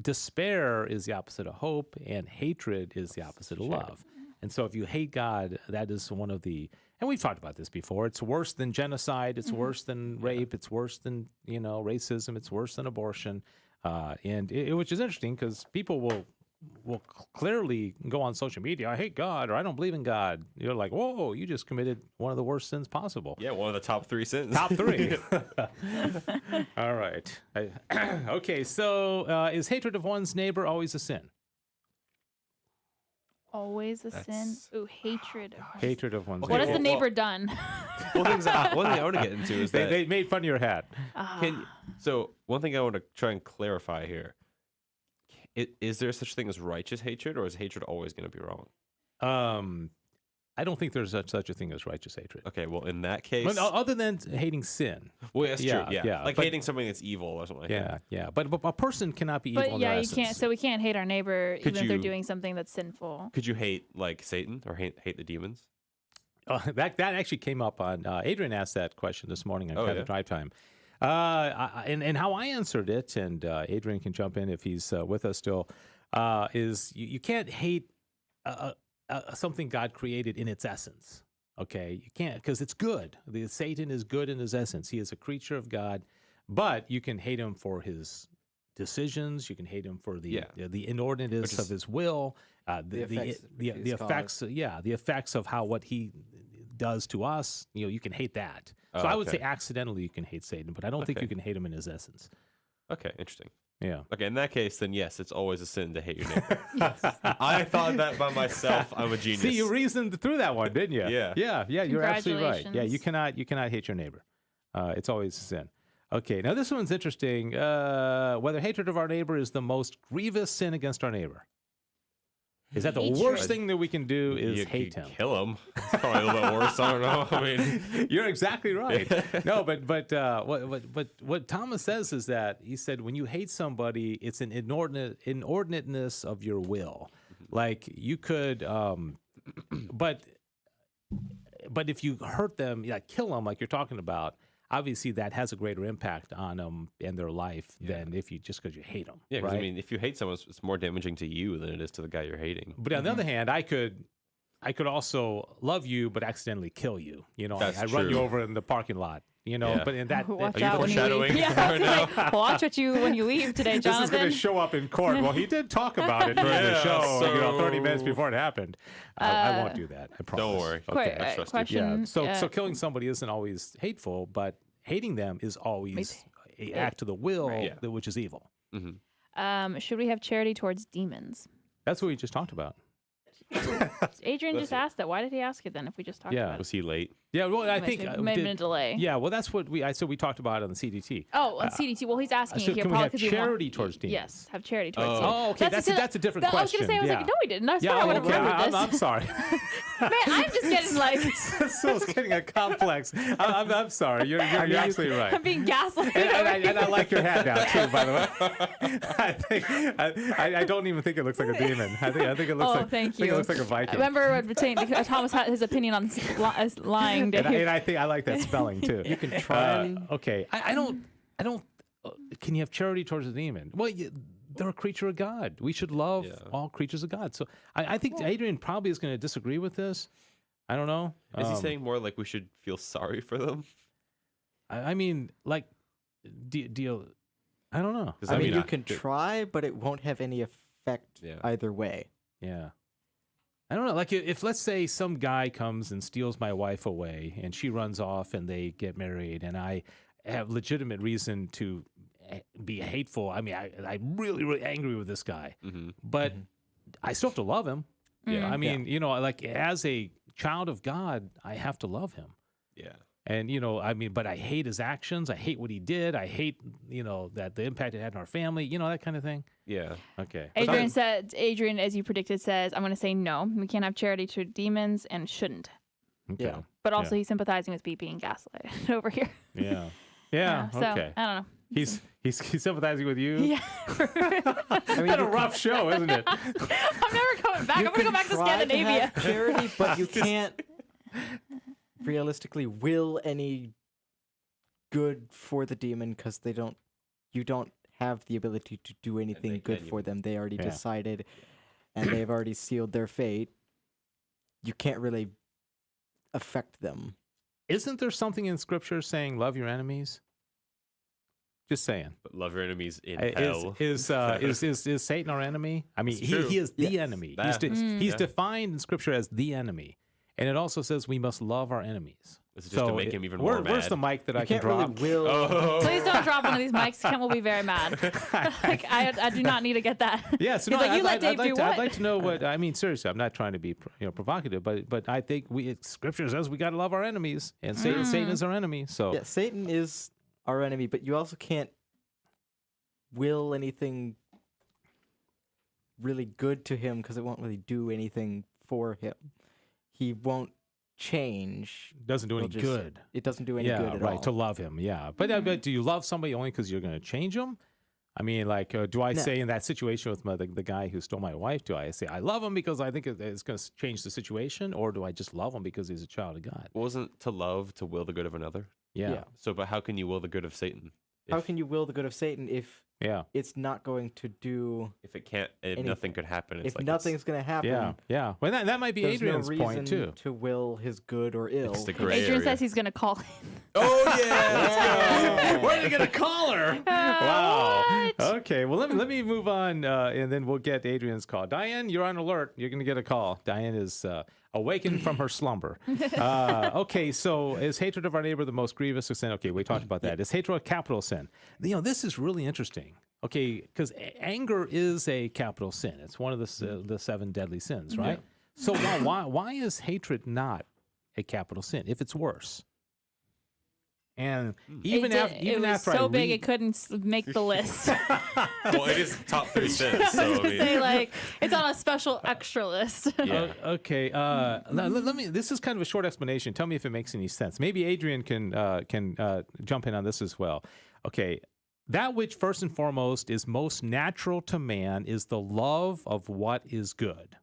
Despair is the opposite of hope, and hatred is the opposite of love. And so if you hate God, that is one of the, and we've talked about this before, it's worse than genocide, it's worse than rape, it's worse than, racism, it's worse than abortion. Which is interesting because people will clearly go on social media, I hate God, or I don't believe in God. You're like, whoa, you just committed one of the worst sins possible. Yeah, one of the top three sins. Top three. All right. Okay, so is hatred of one's neighbor always a sin? Always a sin? Ooh, hatred. Hatred of one's neighbor. What has the neighbor done? One thing I want to get into is that they made fun of your hat. So one thing I want to try and clarify here. Is there such thing as righteous hatred, or is hatred always going to be wrong? I don't think there's such a thing as righteous hatred. Okay, well, in that case... Well, other than hating sin. Well, that's true, yeah. Like hating something that's evil or something like that. Yeah. But a person cannot be evil in their essence. You can't. So we can't hate our neighbor even if they're doing something that's sinful. Could you hate, like, Satan or hate the demons? That actually came up on... Adrian asked that question this morning on Catholic Drive Time. And how I answered it, and Adrian can jump in if he's with us still, is you can't hate something God created in its essence. Okay, you can't, because it's good. Satan is good in his essence. He is a creature of God, but you can hate him for his decisions. You can hate him for the inordinateness of his will, the effects of what he does to us. You can hate that. So I would say accidentally you can hate Satan, but I don't think you can hate him in his essence. Okay, interesting. Yeah. Okay, in that case, then yes, it's always a sin to hate your neighbor. I thought that by myself. I'm a genius. See, you reasoned through that one, didn't you? Yeah. You're absolutely right. Yeah, you cannot hate your neighbor. It's always a sin. Okay, now this one's interesting. Whether hatred of our neighbor is the most grievous sin against our neighbor. Is that the worst thing that we can do is hate him? Kill him. It's probably a little bit worse. I don't know. I mean, you're exactly right. No, but what Thomas says is that he said when you hate somebody, it's an inordinateness of your will. Like you could, but if you hurt them, kill them, like you're talking about. Obviously, that has a greater impact on them and their life than if you just because you hate them. Yeah, because I mean, if you hate someone, it's more damaging to you than it is to the guy you're hating. But on the other hand, I could also love you, but accidentally kill you. I run you over in the parking lot. But in that, watch out when you leave. Yeah, watch when you leave today, Jonathan. This is going to show up in court. Well, he did talk about it during the show. 30 minutes before it happened. I won't do that. I promise. Don't worry. Okay. I trust question, you. Yeah. So killing somebody isn't always hateful, but hating them is always an act of the will, which is evil. Mm-hmm. Should we have charity towards demons? That's what we just talked about. Adrian just asked that. Why did he ask it then if we just talked about it? Was he late? Yeah, well, I think it may have been a delay. Yeah, well, that's what we talked about on the CDT. Oh, on CDT. Well, he's asking so it here. Can probably we have charity towards demons? Yes, have charity towards demons. Oh, okay. That's a different question. I was going to say, I was like, no, we didn't. I swear I would have remembered this. I'm sorry. Man, I'm just getting like... so it's getting a complex. I'm sorry. You're absolutely right. I'm being gaslit. And I like your hat now, too, by the way. I don't even think it looks like a demon. I think it looks like... thank you. I think it looks like a Viking. Remember saying Thomas had his opinion on lying, Dave. And I think I like that spelling too. You can try. Okay, I don't. Can you have charity towards a demon? Well, they're a creature of God. We should love all creatures of God. So I think Adrian probably is going to disagree with this. I don't know. Is he saying more like we should feel sorry for them? I mean, like, deal. I don't know. I mean, you can try, but it won't have any effect either way. Yeah. I don't know. Like, if let's say some guy comes and steals my wife away, and she runs off, and they get married, and I have legitimate reason to be hateful. I mean, I'm really, really angry with this guy, but I still have to love him. Yeah. I mean, you know, like as a child of God, I have to love him. Yeah. And, you know, I mean, but I hate his actions. I hate what he did. I hate, you know, that the impact it had on our family, you know, that kind of thing. Yeah. Okay. Adrian, as you predicted, says, I'm going to say no. We can't have charity to demons and shouldn't. Okay. Yeah. But also he's sympathizing with people being gaslighted over here. Yeah. Yeah. So, Okay. I don't know. He's sympathizing with you. Yeah. I mean, What a rough show, isn't it? I'm never going back. I'm going to go back to Scandinavia. Have charity, but you can't realistically will any good for the demon because you don't have the ability to do anything good for them. They already decided, and they've already sealed their fate. You can't really affect them. Isn't there something in Scripture saying love your enemies? Just saying. But love your enemies in hell. Is Satan our enemy? I mean, he is the enemy. He's defined in Scripture as the enemy. And it also says we must love our enemies. This is just to make him even more mad. Where's the mic that I can drop? Really will. Please don't drop one of these mics. Ken will be very mad. Like, I do not need to get that. Yeah, so He's like, you let Dave do what? I'd like to know what I mean. Seriously, I'm not trying to be provocative, but I think Scripture says we got to love our enemies, and Satan is our enemy. So Yeah, Satan is our enemy, but you also can't will anything really good to him because it won't really do anything for him. He won't change. Doesn't do any good. It doesn't do any good at all. Right, to love him, But do you love somebody only because you're going to change them? I mean, like, do I say in that situation with the guy who stole my wife, do I say I love him because I think it's going to change the situation, or do I just love him because he's a child of God? Wasn't to love to will the good of another? Yeah. So, but how can you will the good of Satan? How can you will the good of Satan if it's not going to do... If it can't, if nothing could happen. It's if nothing's going to happen... Yeah. Well, that might be Adrian's point, too. To will his good or ill. It's the gray Adrian area. says he's going to call in. Oh, yeah! Where are you going to call her? Wow. What? Okay, well, let me move on, and then we'll get Adrian's call. Diane, you're on alert. You're going to get a call. Diane is awakened from her slumber. Okay, so is hatred of our neighbor the most grievous of sin? Okay, we talked about that. Is hatred a capital sin? You know, this is really interesting. Okay, because anger is a capital sin. It's one of the 7 deadly sins, right? So why is hatred not a capital sin if it's worse? And even after it was so big it couldn't make the list. Well, it is top 3 sins. So, I was gonna say, like, it's on a special extra list. Yeah. Okay. Let me. This is kind of a short explanation. Tell me if it makes any sense. Maybe Adrian can jump in on this as well. Okay. That which first and foremost is most natural to man is the love of what is good,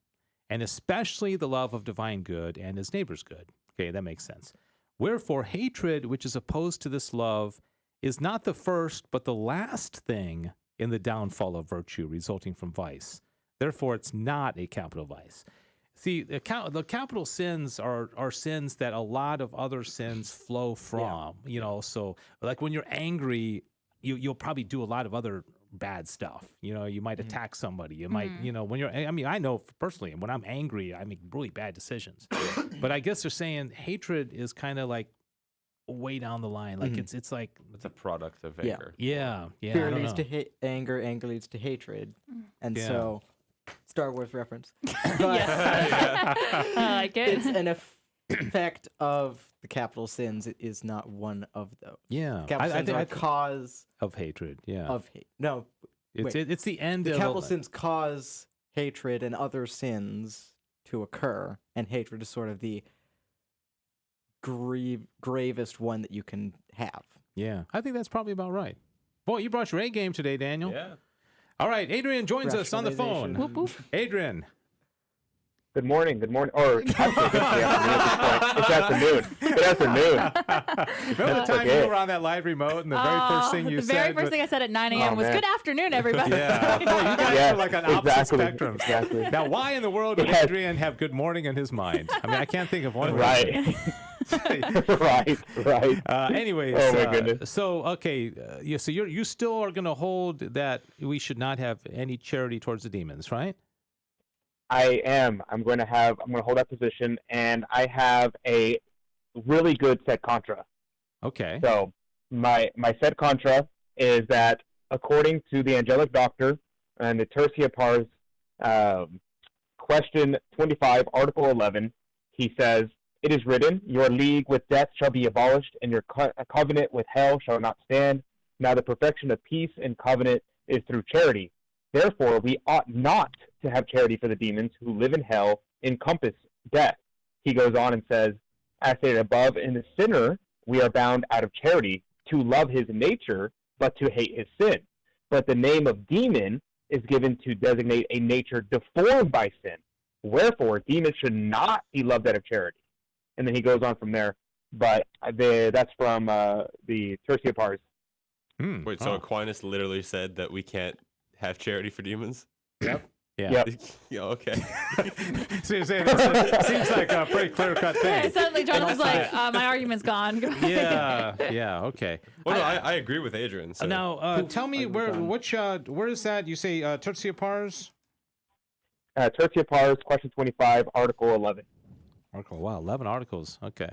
and especially the love of divine good and his neighbor's good. Okay, that makes sense. Wherefore, hatred, which is opposed to this love, is not the first, but the last thing in the downfall of virtue resulting from vice. Therefore, it's not a capital vice. See, the capital sins are sins that a lot of other sins flow from. You know, so like when you're angry, you'll probably do a lot of other bad stuff. You know, you might attack somebody. You might, you know, when you're, I mean, I know personally, when I'm angry, I make really bad decisions. But I guess they're saying hatred is kind of like way down the line. Like it's like it's a product of anger. Yeah. Fear leads to anger. Anger leads to hatred. And so, Star Wars reference. Yes. I like it. It's an effect of the capital sins. It is not one of those. Yeah. Capital sins are a cause of hatred. Yeah. Of hate. No. It's the end of capital sins cause hatred and other sins to occur, and hatred is sort of the gravest one that you can have. Yeah, I think that's probably about right. Boy, you brought your A game today, Daniel. Yeah. All right, Adrian joins us on the phone. Whoop, whoop. Adrian. Good morning. Or actually, it's afternoon. It's afternoon. Remember the time you were on that live remote and the very first thing you the said? very first thing I said at 9 a.m. was, good afternoon, everybody. Yeah. Boy, you guys are like on opposite spectrums. Exactly. Now, why in the world would Adrian have good morning in his mind? I mean, I can't think of one. Right. right. Anyways, oh my goodness. So okay, so you still are going to hold that we should not have any charity towards the demons, right? I am. I'm going to hold that position, and I have a really good set contra. Okay. So my set contra is that according to the angelic doctor and the Tertia Pars, question 25, article 11, he says, "It is written, your league with death shall be abolished, and your covenant with hell shall not stand. Now the perfection of peace and covenant is through charity. Therefore, we ought not to have charity for the demons who live in hell, encompass death." He goes on and says, "As stated above, in the sinner, we are bound out of charity to love his nature, but to hate his sin. But the name of demon is given to designate a nature deformed by sin. Wherefore, demons should not be loved out of charity." And then he goes on from there. But that's from the Tertia Pars. Wait, so Aquinas literally said that we can't have charity for demons? Yep. Yeah. Yep. Yeah, okay. So you're saying it seems like a pretty clear-cut thing. Suddenly John was like, my argument's gone. Yeah, okay. Well, no, I agree with Adrian. So. Now, tell me, where is that? You say Tertia Pars? Tertia Pars, question 25, article 11. Wow, 11 articles. Okay.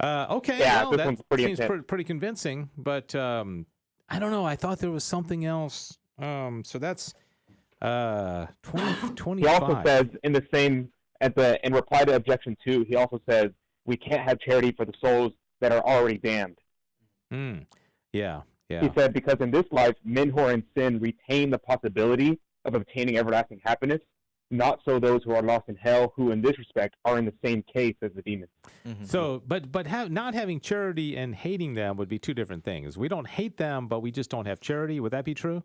Okay. Yeah, well, this that one's pretty seems intense. pretty convincing, but I don't know. I thought there was something else. So that's 25. He also says in the same, in reply to objection 2, he also says we can't have charity for the souls that are already damned. Yeah. He said, because in this life, men who are in sin retain the possibility of obtaining everlasting happiness, not so those who are lost in hell, who in this respect are in the same case as the demons. Mm-hmm. So, but not having charity and hating them would be two different things. We don't hate them, but we just don't have charity. Would that be true?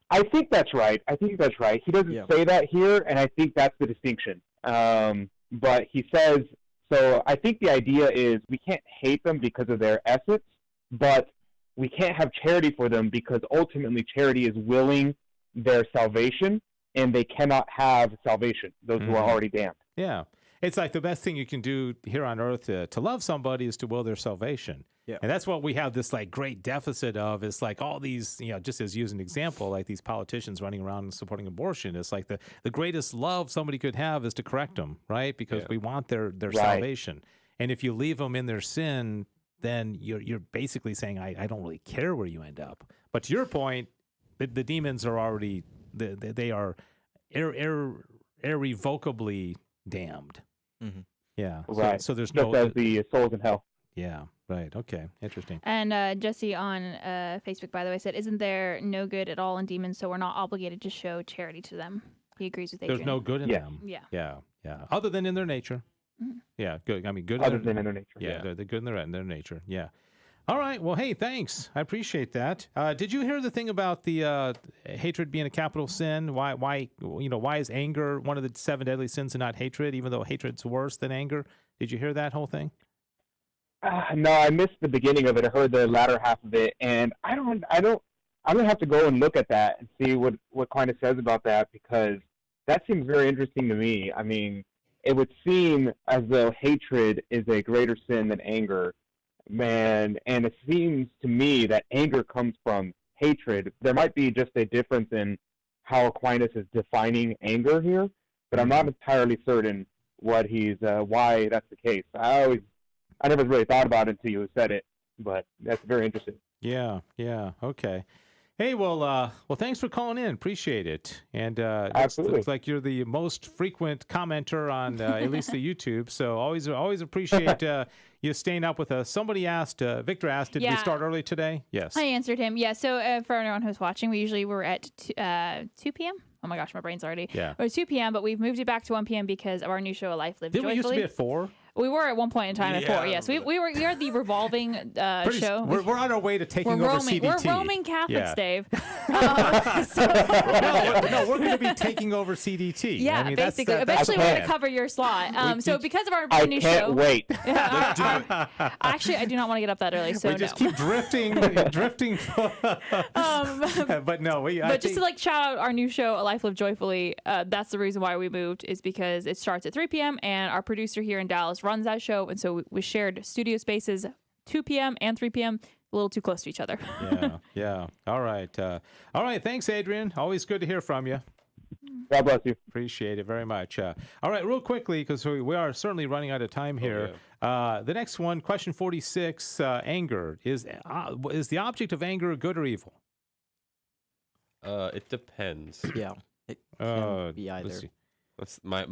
I think that's right. He doesn't say that here, and I think that's the distinction. But he says, so I think the idea is we can't hate them because of their essence, but we can't have charity for them because ultimately charity is willing their salvation, and they cannot have salvation, those who are already damned. Yeah. It's like the best thing you can do here on earth to love somebody is to will their salvation. Yeah. And that's what we have this like great deficit of. It's like all these, just as use an example, like these politicians running around and supporting abortion. It's like the greatest love somebody could have is to correct them, right? Because we want their salvation. And if you leave them in their sin, then you're basically saying, I don't really care where you end up. But to your point, the demons are already, they are irrevocably damned. Mm-hmm. Yeah. Right. So there's just as the souls in hell. Yeah. Right. Okay. Interesting. And Jesse on Facebook, by the way, said, "Isn't there no good at all in demons? So we're not obligated to show charity to them." He agrees with Adrian. There's no good in them. Yeah. Yeah. Yeah. Other than in their nature. Mm-hmm. Yeah. Good. I mean, good. Other than in their nature. Yeah. They're good in their nature. Yeah. All right. Well, hey, thanks. I appreciate that. Did you hear the thing about the hatred being a capital sin? Why is anger one of the 7 deadly sins and not hatred, even though hatred's worse than anger? Did you hear that whole thing? No, I missed the beginning of it. I heard the latter half of it, and I'm gonna have to go and look at that and see what Aquinas says about that, because that seems very interesting to me. I mean, it would seem as though hatred is a greater sin than anger. Man, and it seems to me that anger comes from hatred. There might be just a difference in how Aquinas is defining anger here, but I'm not entirely certain what why that's the case. I never really thought about it until you said it, but that's very interesting. Yeah. Okay. Hey, well, thanks for calling in. Appreciate it. And absolutely, looks like you're the most frequent commenter on at least the YouTube. So always appreciate you staying up with us. Somebody asked, Victor asked, did we start early today? Yes. I answered him. Yeah. So for everyone who's watching, we usually were at 2 p.m. Oh my gosh, my brain's already. Yeah. It was 2 p.m., but we've moved it back to 1 p.m. because of our new show, A Life Lived Joyfully. Didn't we used to be at 4? We were at one point in time at 4. Yes, we are the revolving show. We're on our way to taking over CDT. We're Roman Catholics, Dave. No, we're going to be taking over CDT. Yeah, I mean, basically. Eventually, we're going to cover your slot. So because of our new show, I can't wait. Actually, I do not want to get up that early. So we just keep drifting. But no, just to like shout out our new show, A Life Lived Joyfully. That's the reason why we moved, is because it starts at 3 p.m. and our producer here in Dallas runs that show, and so we shared studio spaces 2 p.m. and 3 p.m. a little too close to each other. Yeah. All right. Thanks, Adrian. Always good to hear from you. God bless you. Appreciate it very much. All right, real quickly, because we are certainly running out of time here. The next one, question 46, anger. Is the object of anger good or evil? It depends. Yeah, it can be either. Let's see. That's my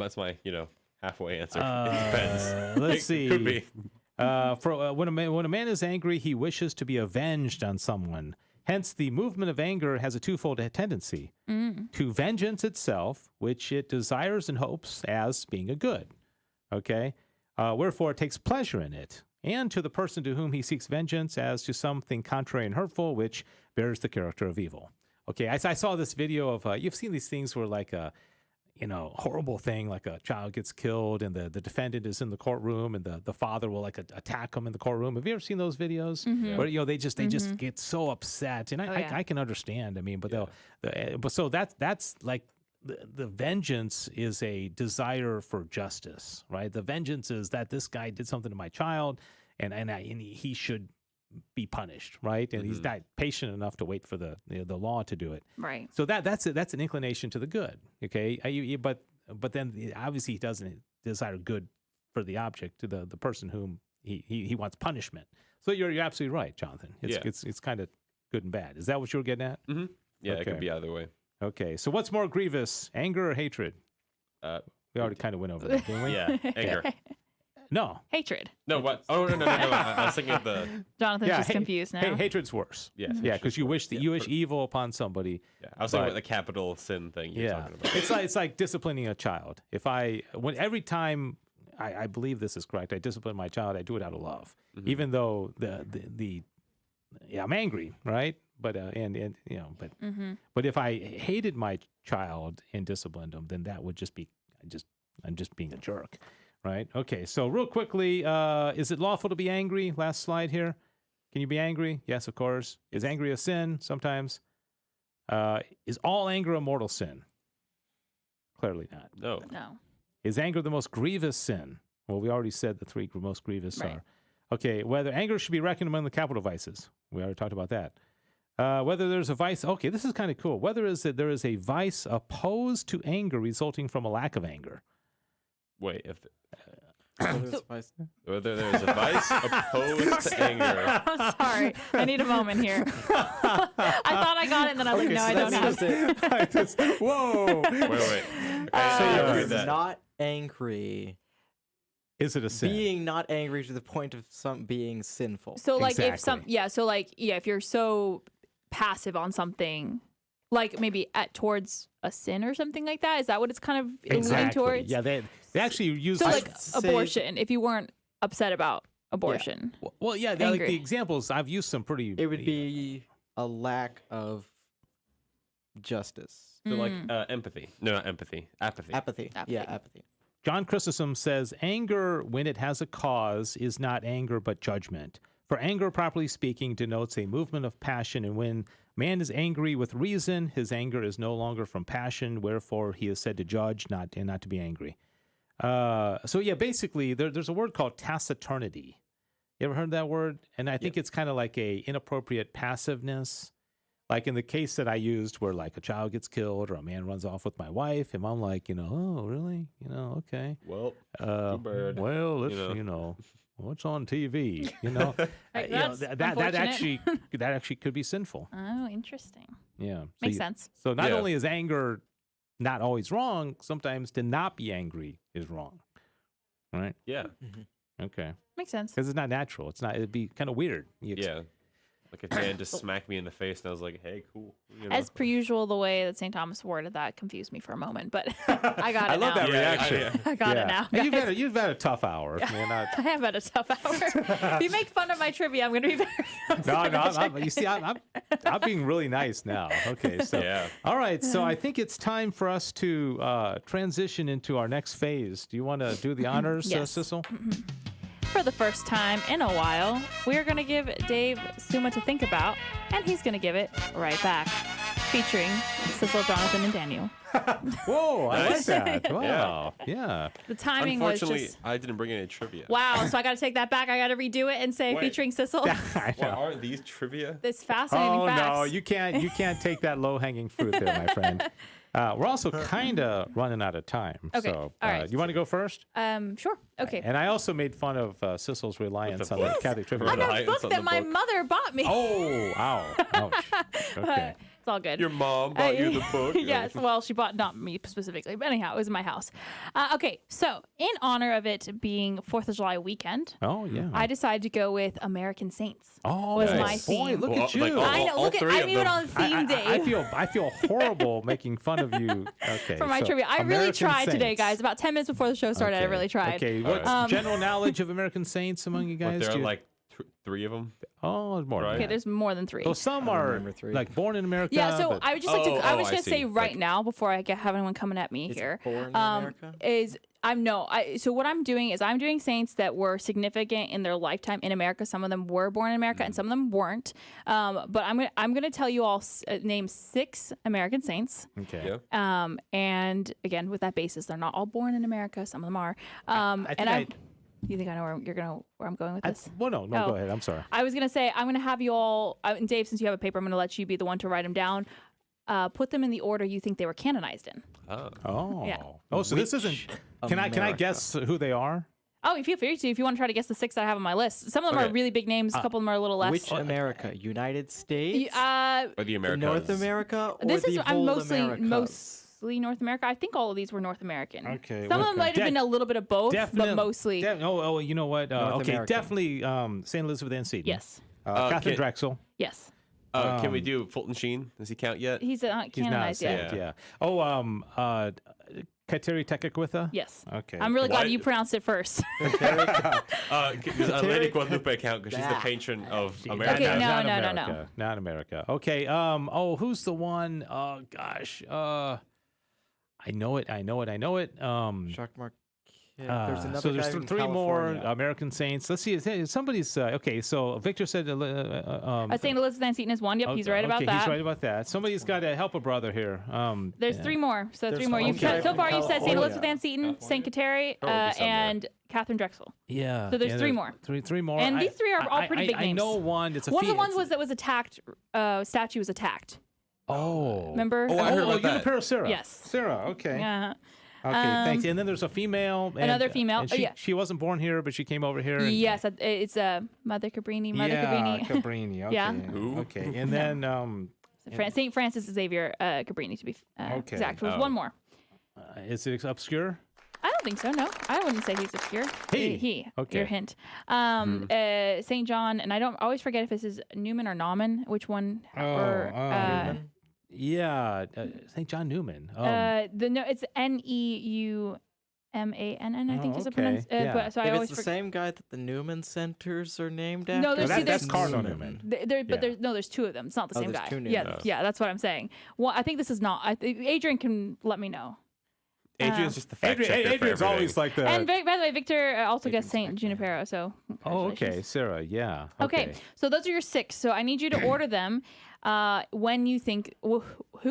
halfway answer. It depends. Let's see. Could be. When a man is angry, he wishes to be avenged on someone. Hence, the movement of anger has a twofold tendency: to vengeance itself, which it desires and hopes as being a good. Okay, wherefore it takes pleasure in it, and to the person to whom he seeks vengeance as to something contrary and hurtful, which bears the character of evil. Okay, I saw this video of you've seen these things where like a horrible thing, like a child gets killed and the defendant is in the courtroom and the father will like attack him in the courtroom. Have you ever seen those videos where they just get so upset? And I can understand. I mean, but so that's like the vengeance is a desire for justice, right? The vengeance is that this guy did something to my child and he should be punished, right? And he's not patient enough to wait for the law to do it, right? So that's an inclination to the good, okay? But then obviously he doesn't desire good for the object, to the person whom he wants punishment. So you're absolutely right, Jonathan. It's kind of good and bad. Is that what you were getting at? Mm-hmm. Yeah, okay. It could be either way. Okay, so what's more grievous, anger or hatred? We already kind of went over that, didn't we? Yeah, anger. No. Hatred. No, what? Oh, no. I was thinking of the... Jonathan's just confused now. Hatred's worse. Yeah, because you wish evil upon somebody. Yeah, I was thinking about the capital sin thing you're talking about. It's like disciplining a child. Every time I believe this is correct, I discipline my child, I do it out of love, even though I'm angry, right? But but if I hated my child and disciplined him, then that would just be I'm just being a jerk. Right. Okay. So real quickly, is it lawful to be angry? Last slide here. Can you be angry? Yes, of course. Is angry a sin? Sometimes. Is all anger a mortal sin? Clearly not. No. Is anger the most grievous sin? Well, we already said the 3 most grievous are. Okay. Whether anger should be reckoned among the capital vices. We already talked about that. Whether there's a vice. Okay, this is kind of cool. Whether there is a vice opposed to anger resulting from a lack of anger. Wait, if Whether there's a vice opposed to anger. I'm sorry. I need a moment here. I thought I got it, and then I was like, no, I don't have it. Whoa. Wait. So you're not angry. Is it a sin? Being not angry to the point of being sinful. So like if you're so passive on something, like maybe towards a sin or something like that, is that what it's kind of alluding towards? Yeah, they actually use like abortion. If you weren't upset about abortion, well, yeah, like the examples I've used some pretty. It would be a lack of justice. So like empathy. No, not empathy. Apathy. Apathy. Yeah, apathy. John Chrysostom says, anger, when it has a cause, is not anger but judgment. For anger, properly speaking, denotes a movement of passion, and when man is angry with reason, his anger is no longer from passion, wherefore he is said to judge, not to be angry. So yeah, basically, there's a word called taciturnity. You ever heard that word? And I think it's kind of like a inappropriate passiveness. Like in the case that I used where like a child gets killed or a man runs off with my wife, and I'm like, oh, really? Okay. Well, too bad. Well, let's, what's on TV? That actually could be sinful. Oh, interesting. Yeah. Makes sense. So not only is anger not always wrong, sometimes to not be angry is wrong. Right? Yeah. Okay. Makes sense. Because it's not natural. It'd be kind of weird. Like a man just smacked me in the face, and I was like, "Hey, cool." You know? As per usual, the way that St. Thomas worded that confused me for a moment, but I got it I love now. that reaction. I got it now. guys. You've had a tough hour. Man, I have had a tough hour. If you make fun of my trivia, I'm going to be very upset. you see, I'm being really nice now. Okay, so Yeah. all right, so I think it's time for us to transition into our next phase. Do you want to do the honors, Yes. Sissel? For the first time in a while, we're going to give Dave Summa to think about, and he's going to give it right back, featuring Cecil, Jonathan, and Daniel. Whoa, I like Nice. that. Wow, yeah. The timing was Unfortunately, just... I didn't bring any trivia. Wow, so I got to take that back. I got to redo it and say Wait. featuring Cecil. I Well, know. aren't these trivia? This fascinating Oh facts. no, you can't take that low hanging fruit there, my friend. We're also kind of running out of time. Okay, So, all right. you want to go first? Sure. Okay. And I I made fun of Cecil's reliance on the book. Catholic trivia. I got a Reliance book on that the my book. mother bought me. Oh, ow, ouch. Okay. It's all good. Your mom bought you the book. Yes, well, she bought not me specifically, but anyhow, it was in my house. Okay, so in honor of it being 4th of July weekend, Oh yeah. I decided to go with American Saints. Oh, was nice. my theme. Boy, look Well, at you. like, I know. all Look at three I'm of even them. on theme day. I feel horrible making fun of you. Okay. for my so trivia. I really American tried today, Saints. guys. About 10 minutes before the show started, I Okay. really tried. Okay. What's right. general knowledge of American Saints among you But guys? there Do are you- like 3 of them. oh, there's more. than Right. Okay, that. there's more than 3. So some I are remember 3. like born in America. Yeah, so but- I would just like to. Oh, I was I gonna see. say right Like- now before I have anyone coming at me Is it here. born in America? Is I'm no. So what I'm doing is I'm doing saints that were significant in their lifetime in America. Some of them were born in America, and some of them weren't. But I'm gonna tell you all name 6 American saints. Okay. Yeah. And again, with that basis, they're not all born in America. Some of them are. I think You think I know where I'm going with this? well, no, Oh. go ahead. I'm sorry. I was gonna say I'm gonna have you all, and Dave, since you have a paper, I'm gonna let you be the one to write them down. Put them in the order you think they were canonized in. Oh. Oh. Yeah. Oh, so this isn't. Can I America? guess who they are? Oh, feel free to if you want to try to guess the 6 that I have on my list. Some of them Okay. are really big names. A couple of them are a little less. Which America? United States? Or the Americas. North America? Or This is the I'm whole mostly Americas? North America. I think all of these were North American. Okay, Some of okay. them might have been a little bit of both, but mostly Oh, you know what? North Okay, America. definitely St. Elizabeth Ann Seton. yes, Catherine Okay. Drexel. yes. Can we do Fulton Sheen? Does he count yet? He's not He's not canonized yet. saved, yeah. Oh, Kateri Tekakwitha? Yes. Okay. I'm really glad What? you pronounced it first. Does Lady Guadalupe count because she's the patron of America? Okay, no, not no, no, America. no. Not America. Okay. Who's the one? Oh gosh. I know it. Jacques Marquette. There's another so there's guy in 3 more California. American Saints. Let's see. Somebody's okay. So Victor said. St. Elizabeth Ann Seton is one. Yep, he's right about okay, that. He's right about that. Somebody's got to help a brother here. There's yeah. 3 more. So There's 3 more. You've one guy so from far you said St. California. Elizabeth Ann Seton, St. Kateri, Oh, there'll be some there. and Catherine Drexel. Yeah. So there's yeah, 3 more. Three more. And these 3 are all pretty big I names. know one. It's a One of the fe- ones was that was attacked. Statue was attacked. Oh. Remember? Oh, I heard about that. Junipero Sarah. Yes. Sarah. Okay. Yeah. Okay. Thanks. And then there's a female. And, Another female. And Oh, she, yeah. she wasn't born here, but she came over here. And, Yes, it's Mother Cabrini. Mother Cabrini. Cabrini. Okay. Yeah. Who? Okay. And then St. Francis Xavier Cabrini, to be Okay. exact. There's Oh. one more. is it obscure? I don't think so. No, I wouldn't say he's obscure. He. Okay. Your hint. St. John, and I don't always forget if this is Newman or Nauman. Which one? Newman? Yeah. St. John Newman. It's Neumann. I think is the okay. pronunciation. Yeah. But, so I If always it's the forget. same guy that the Newman Centers are named after. No, there's that, see, that's there's Cardinal Newman. But Yeah. there's 2 of them. It's not the Oh, same there's guy. 2 Yeah, Newmans. yeah, that's what I'm saying. Well, I think this is not. Adrian can let me know. Adrian's just the fact checker for Adrian's everything. always like the. And by the way, Victor also gets Saint Junipero. So. oh, okay. congratulations. Sarah. Yeah. Okay, so those are your 6. So I need you to order them when you think who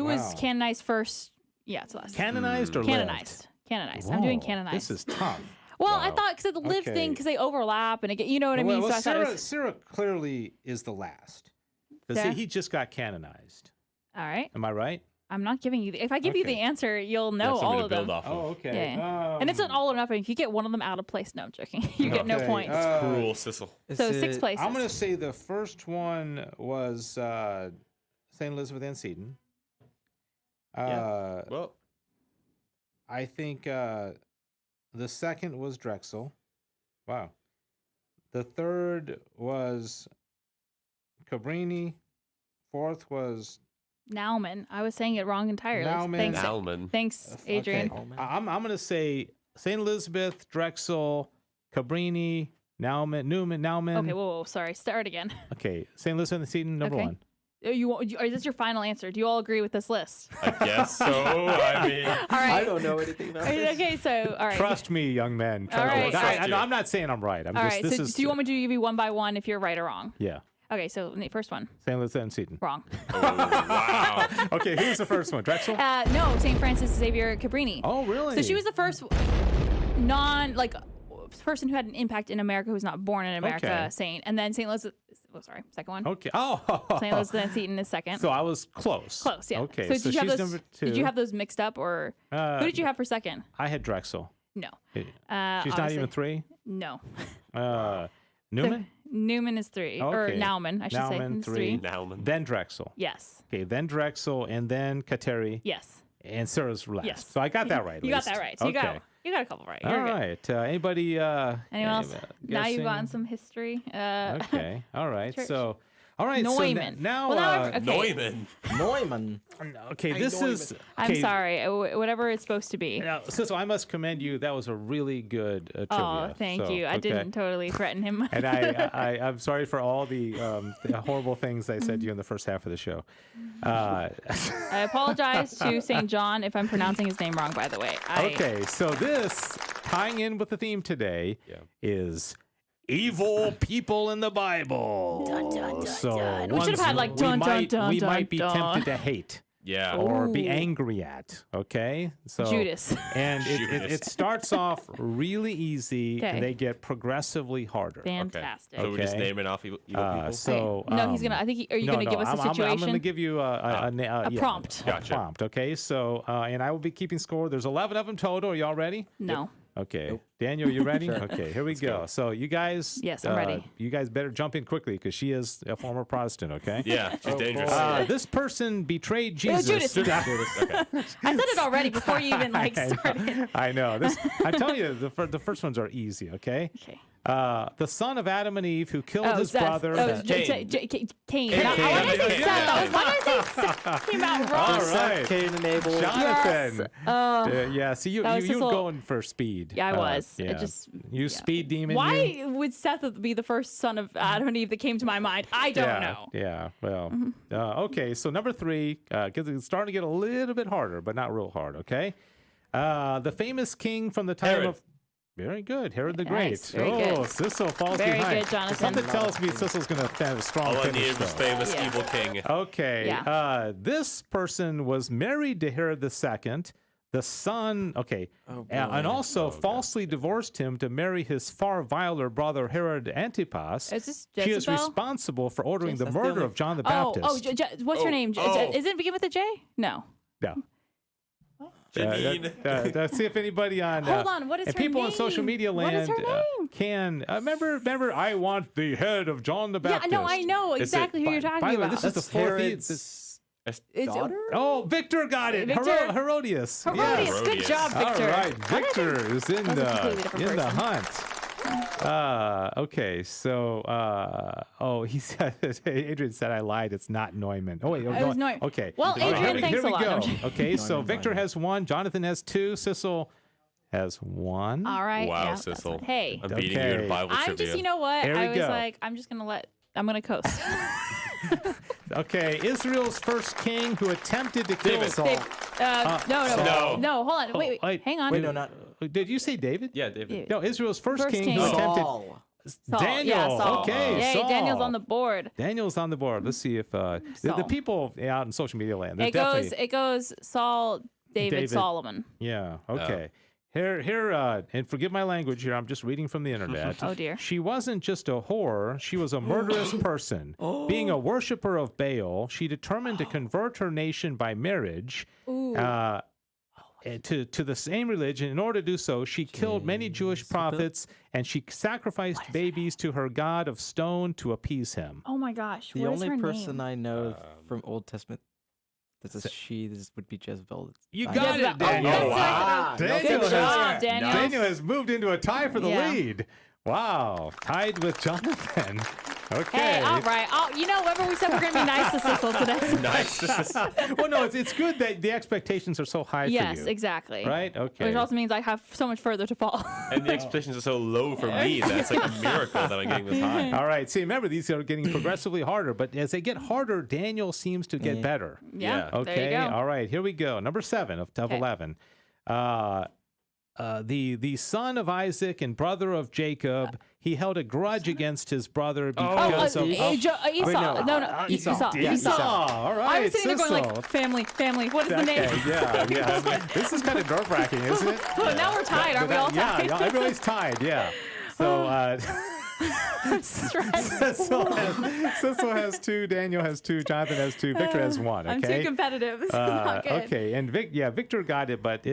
was Wow. canonized first. Yeah, it's the last. Canonized or lived? Canonized. Canonized. I'm doing Whoa, canonized. This is tough. well, I Wow. thought because of the live Okay. thing, because they overlap and you know what I mean. Well, so I thought it Sarah, was Sarah clearly is the last. Because Sarah? he just got canonized. all right. Am I right? I'm not giving you. If I give you the Okay. answer, you'll know Have all something of to build them. off of. Oh, okay. Yeah. And it's not all or nothing. If you get one of them out of place, no, I'm joking. You get no Okay, points. Cruel Sissel. So Is 6 it- places. I'm going to say the first one was St. Elizabeth Ann Seton. Well, I think the second was Drexel. Wow. The third was Cabrini. Fourth was Naumann. I was saying it wrong entirely. Naumann. Thanks, Adrian. Okay. I'm going to say St. Elizabeth, Drexel, Cabrini, Naumann. Okay, whoa, sorry. Start again. Okay, St. Elizabeth and Seton, number one. Is this your final answer? Do you all agree with this list? I guess so. I mean, All right. I don't know anything about this. Okay, so all right. Trust me, young men. All right. I'm not saying I'm right. All right. So do you want me to give you one by one if you're right or wrong? Yeah. Okay, so the first one. St. Elizabeth and Seton. Wrong. oh, wow. Okay, who's the first one? Drexel? No, St. Francis Xavier Cabrini. Oh, really? So she was the first person who had an impact in America who's not born in America saint. And then St. Elizabeth, second one. Okay. Oh. St. Elizabeth and Seton is second. So I was close. Close, yeah. Okay, So did you have she's those, number two. Did you have those mixed up or who did you have for second? I had Drexel. No. She's Obviously. not even three? No. Newman? Newman is three. Or Okay. Naumann, I should say. Naumann, Is three. Naumann. Then Drexel. Yes. Okay, then Drexel, and then Kateri. Yes. And Sarah's last. Yes. So I got that right. You got that right. So okay. you got a couple right. All You're good. right. Anybody? Anyone else? Now you've guessing? gotten some history. Okay. All right. Church. So, all right. Neumann. So now, okay. Neumann. Okay. This is. I'm okay, sorry. Whatever it's supposed to be. Now, so I must commend you. That was a really good trivia. Oh, thank you. I didn't totally threaten him. And I'm sorry for all the horrible things I said to you in the first half of the show. I apologize to St. John if I'm pronouncing his name wrong, by the way. Okay, so this, tying in with the theme today, is evil people in the Bible. Dun, dun, dun, so dun. We should have had like dun, dun, dun, we dun, might be dun. tempted to hate. Yeah. Or be angry at, okay? So Judas. And it starts off really easy, Okay. and they get progressively harder. Fantastic. So we're just Okay. naming off evil people? So no, he's gonna. I think. Are you gonna give us a situation? I'm gonna give you a prompt. Gotcha. A prompt. Okay. So and I will be keeping score. There's 11 of them total. Are y'all ready? No. Okay. Daniel, you ready? Okay, here we go. So you guys, Yes, I'm ready. You guys better jump in quickly because she is a former Protestant. Okay. Yeah, she's dangerous. This person betrayed Jesus. Judas. Okay. I said it already before you even started. I know. I'm telling you, the first ones are easy. Okay. Okay. The son of Adam and Eve who killed his Seth. brother. Cain. Cain. Why did I say Seth? Why did I say Seth? Came out wrong. All right. Cain and Abel. Jonathan. Yes. Yeah. See, you That was just were a little- going for speed. Yeah, I was. Yeah. It just. You speed demon. Why you? would Seth be the first son of Adam and Eve that came to my mind? I don't know. Yeah. Well. Okay. So number 3, because it's starting to get a little bit harder, but not real hard. Okay. The famous king from the time Herod. of. Very good, Herod the Nice, Great. very good. Cecil falls Very behind. good, Jonathan. Something tells me Cecil's going to have a strong All I finish. needed was though. famous Yeah. evil king. Okay. Yeah. This person was married to Herod II, the son. Okay. And also falsely divorced him to marry his far viler brother Herod Antipas. Is this She is Jezebel? responsible for ordering the That's the murder only- of John the Baptist. What's her name? oh. Is it begin with a J? No. No. Janine. Let's see if anybody on Hold on, what is and her people on name? social media What land is her name? can remember I want the head of John the Baptist. Yeah, no, I know exactly who you're talking By the way, about. this is the That's fourth. Herod's It's daughter? Oh, Victor got it. Victor? Herodias. Herodias. Yes. Good job, Victor. All right, Victor is in That was a completely different the person. hunt. Okay, so he said Adrian said I lied. It's not Neumann. Oh wait, It was Neumann. Okay. Well, All right, Adrian, thanks here we a lot. go. No, I'm kidding. Okay, so Neumann, Victor Neumann. has 1, Jonathan has 2, Cecil has 1. All right. Wow, yeah, that's Cecil. fine. Hey, I'm beating you in Okay. Bible I'm trivia. just, you know what? Here we I was go. like, I'm gonna coast. Okay, Israel's first king who attempted to kill David. Saul. No, hold on. Wait, hang on. Wait, no, not Did you say David? Yeah, David. No, Israel's first First king king. who Oh. attempted. Saul. Saul. Daniel. Yeah, Saul. Okay, Yay, Saul. Daniel's on the board. Daniel's on the board. Let's see if the Saul. people out in social media land. They're It definitely, goes Saul, David, Solomon. Yeah. Okay. Here, and forgive my language here. I'm just reading from the internet. Oh, dear. She wasn't just a whore. She was a murderous person. Being a worshiper of Baal, she determined to convert her nation by marriage. To the same religion. In order to do so, she killed many Jewish prophets and she sacrificed babies to her god of stone to appease him. Oh my gosh. The what is only her person name? I know from Old Testament that's a she this would be Jezebel. You I- got Jezebel. it, Daniel. Oh, wow. Daniel Good job, has, Daniel. has moved into a tie for the Yeah. lead. Wow. Tied with Jonathan. Okay. Hey, all right. You know, remember we said we're going to be nice to Sissel today. Nice. Well, no, it's good that the expectations are so high for you. Yes, exactly. Right? Okay. Which also means I have so much further to fall. And the expectations are so low for me. That's like a miracle that I'm getting this high. All right. See, remember, these are getting progressively harder, but as they get harder, Daniel seems to get better. Yeah. Okay. There you go. All right. Here we go. Number 7 of 11. The son of Isaac and brother of Jacob, he held a grudge against his brother because of Esau. No, Esau. Esau. All right. I was sitting there going Sissel. like, family. What is the name? Yeah. This is kind of nerve-wracking, isn't it? Oh, now we're tied. Aren't we all tied? Yeah, everybody's tied. Yeah. So I'm stressed. Sissel has 2, Daniel has 2, Jonathan has 2, Victor has 1. Okay. I'm too competitive. This is not good. Okay, and Victor got it, but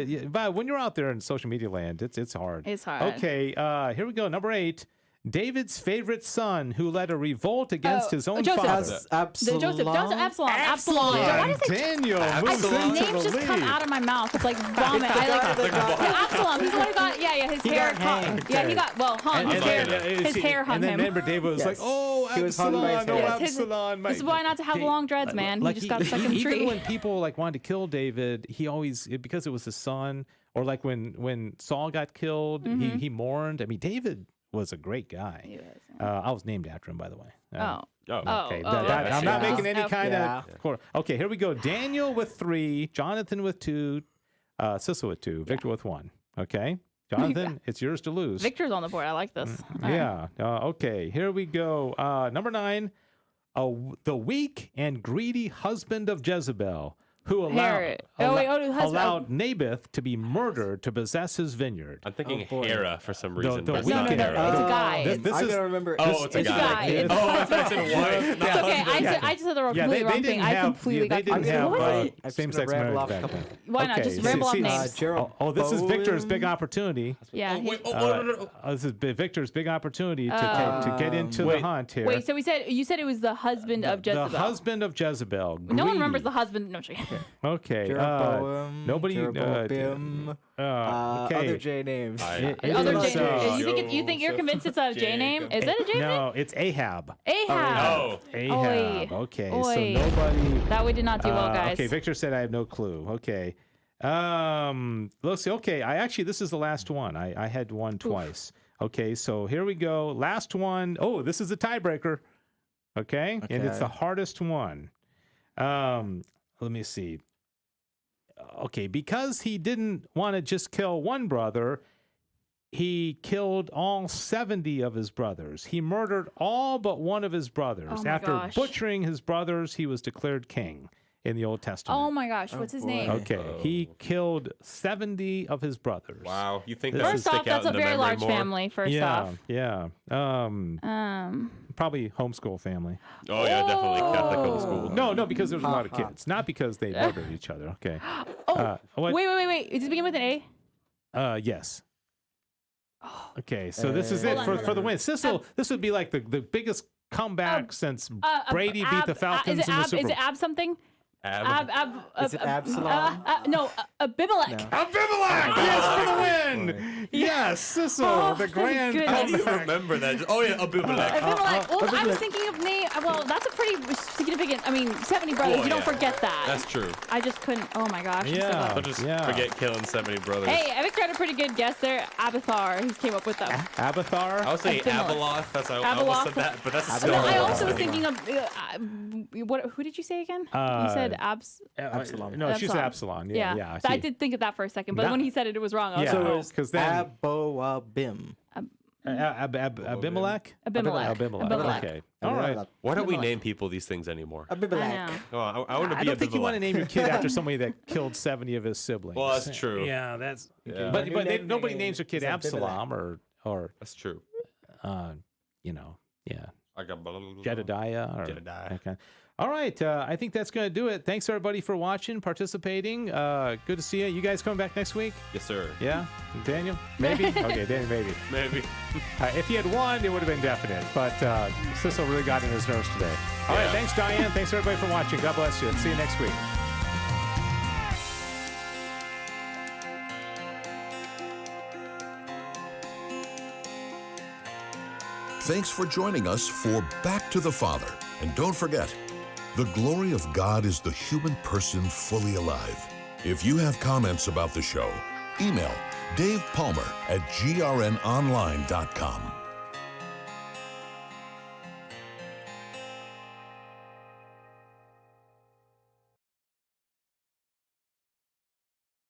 when you're out there in social media land, it's hard. It's hard. Okay, here we go. Number 8. David's favorite son who led a revolt against his own Joseph. father. Absalom. Why does Daniel moves his into names the just lead. come out of my mouth? It's like vomit. Absalom. He's the one who got, his hair. He got, hung. His hair hung and then him. remember, David was like, oh, Absalom, Absalom. This is why not to have long dreads, man. He just got stuck in the tree. Even when people wanted to kill David, he always, because it was his son, or like when Saul got killed, he mourned. I mean, David was a great guy. I was named after him, by the way. Okay. I'm not making any kind of... Okay, here we go. Daniel with 3, Jonathan with 2, Sissel with 2, Victor with 1. Okay? Jonathan, it's yours to lose. Victor's on the board. I like this. Yeah. Okay, here we go. Number 9, the weak and greedy husband of Jezebel, who allowed Naboth to be murdered to possess his vineyard. I'm thinking Hera for some reason. No, but it's not Hera. It's a guy. I gotta remember. It's a guy. It's I thought you said white. It's okay. I just said the completely wrong thing. I completely got confused. Same-sex marriage back then. Why not? Just ramble off names. This is Victor's big opportunity. Yeah. This is Victor's big opportunity to get into the hunt here. Wait, so you said it was the husband of Jezebel. The husband of Jezebel. No one remembers the husband. No, okay. Jeroboam, Nobody. Jeroboam, other J names. Other J. You think you're convinced it's a J name? Is it a J name? No, it's Ahab. Ahab. Ahab. Okay, so nobody. That we did not do well, guys. Okay, Victor said I have no clue. Okay. Let's see. Okay, this is the last one. I had one twice. Okay, so here we go. Last one. Oh, this is a tiebreaker. Okay, and it's the hardest one. Let me see. Okay, because he didn't want to just kill one brother, he killed all 70 of his brothers. He murdered all but one of his brothers. After butchering his brothers, he was declared king in the Old Testament. Oh my gosh, what's his name? Okay, he killed 70 of his brothers. Wow, you think First off, that's a very large family. First off, yeah. Probably homeschool family. Oh yeah, definitely Catholic homeschool. No, because there's a lot of kids, not because they murdered each other. Okay. Wait. Does it begin with an A? Yes. Okay, so this is it for the win. Sissel, this would be like the biggest comeback since Brady beat the Falcons in the Super Bowl. Is it Ab something? Is it Absalom? No, Abimelech. No. Abimelech! Yes, for the win! Yes, Sissel, the grand How do you comeback. remember that? Oh yeah, Abimelech. Abimelech. I was thinking of name. Well, that's a pretty significant. 70 brothers. Well, you don't forget that. That's true. I just couldn't. Oh my gosh. Yeah. Don't just forget killing 70 brothers. Hey, Victor had a pretty good guess there. Abathar. He came up with that. Abathar? I was saying Abeloth. That's I almost said that, but that's still. I also was thinking of who did you say again? You said Absalom. No, she said Absalom. Yeah. I did think of that for a second, but when he said it, it was wrong. Because then Aboabim. Abimelech? Abimelech. Okay. All right. Why don't we name people these things anymore? Abimelech. Oh, I want to be I don't think you want to Abimelech. name your kid after somebody that killed 70 of his siblings. Well, that's true. Yeah, that's. Yeah. But nobody names their kid Absalom or That's true. Jedediah or Jedediah. okay. All right, I think that's going to do it. Thanks everybody for watching, participating. Good to see you. You guys coming back next week? Yes, sir. Yeah, Daniel, maybe. Okay, Daniel, maybe. Maybe. If he had won, it would have been definite. But Sissel really got in his nerves today. All right, thanks Diane. Thanks everybody for watching. God bless you. See you next week. Thanks for joining us for Back to the Father. And don't forget, the glory of God is the human person fully alive. If you have comments about the show, email Dave Palmer at grnonline.com.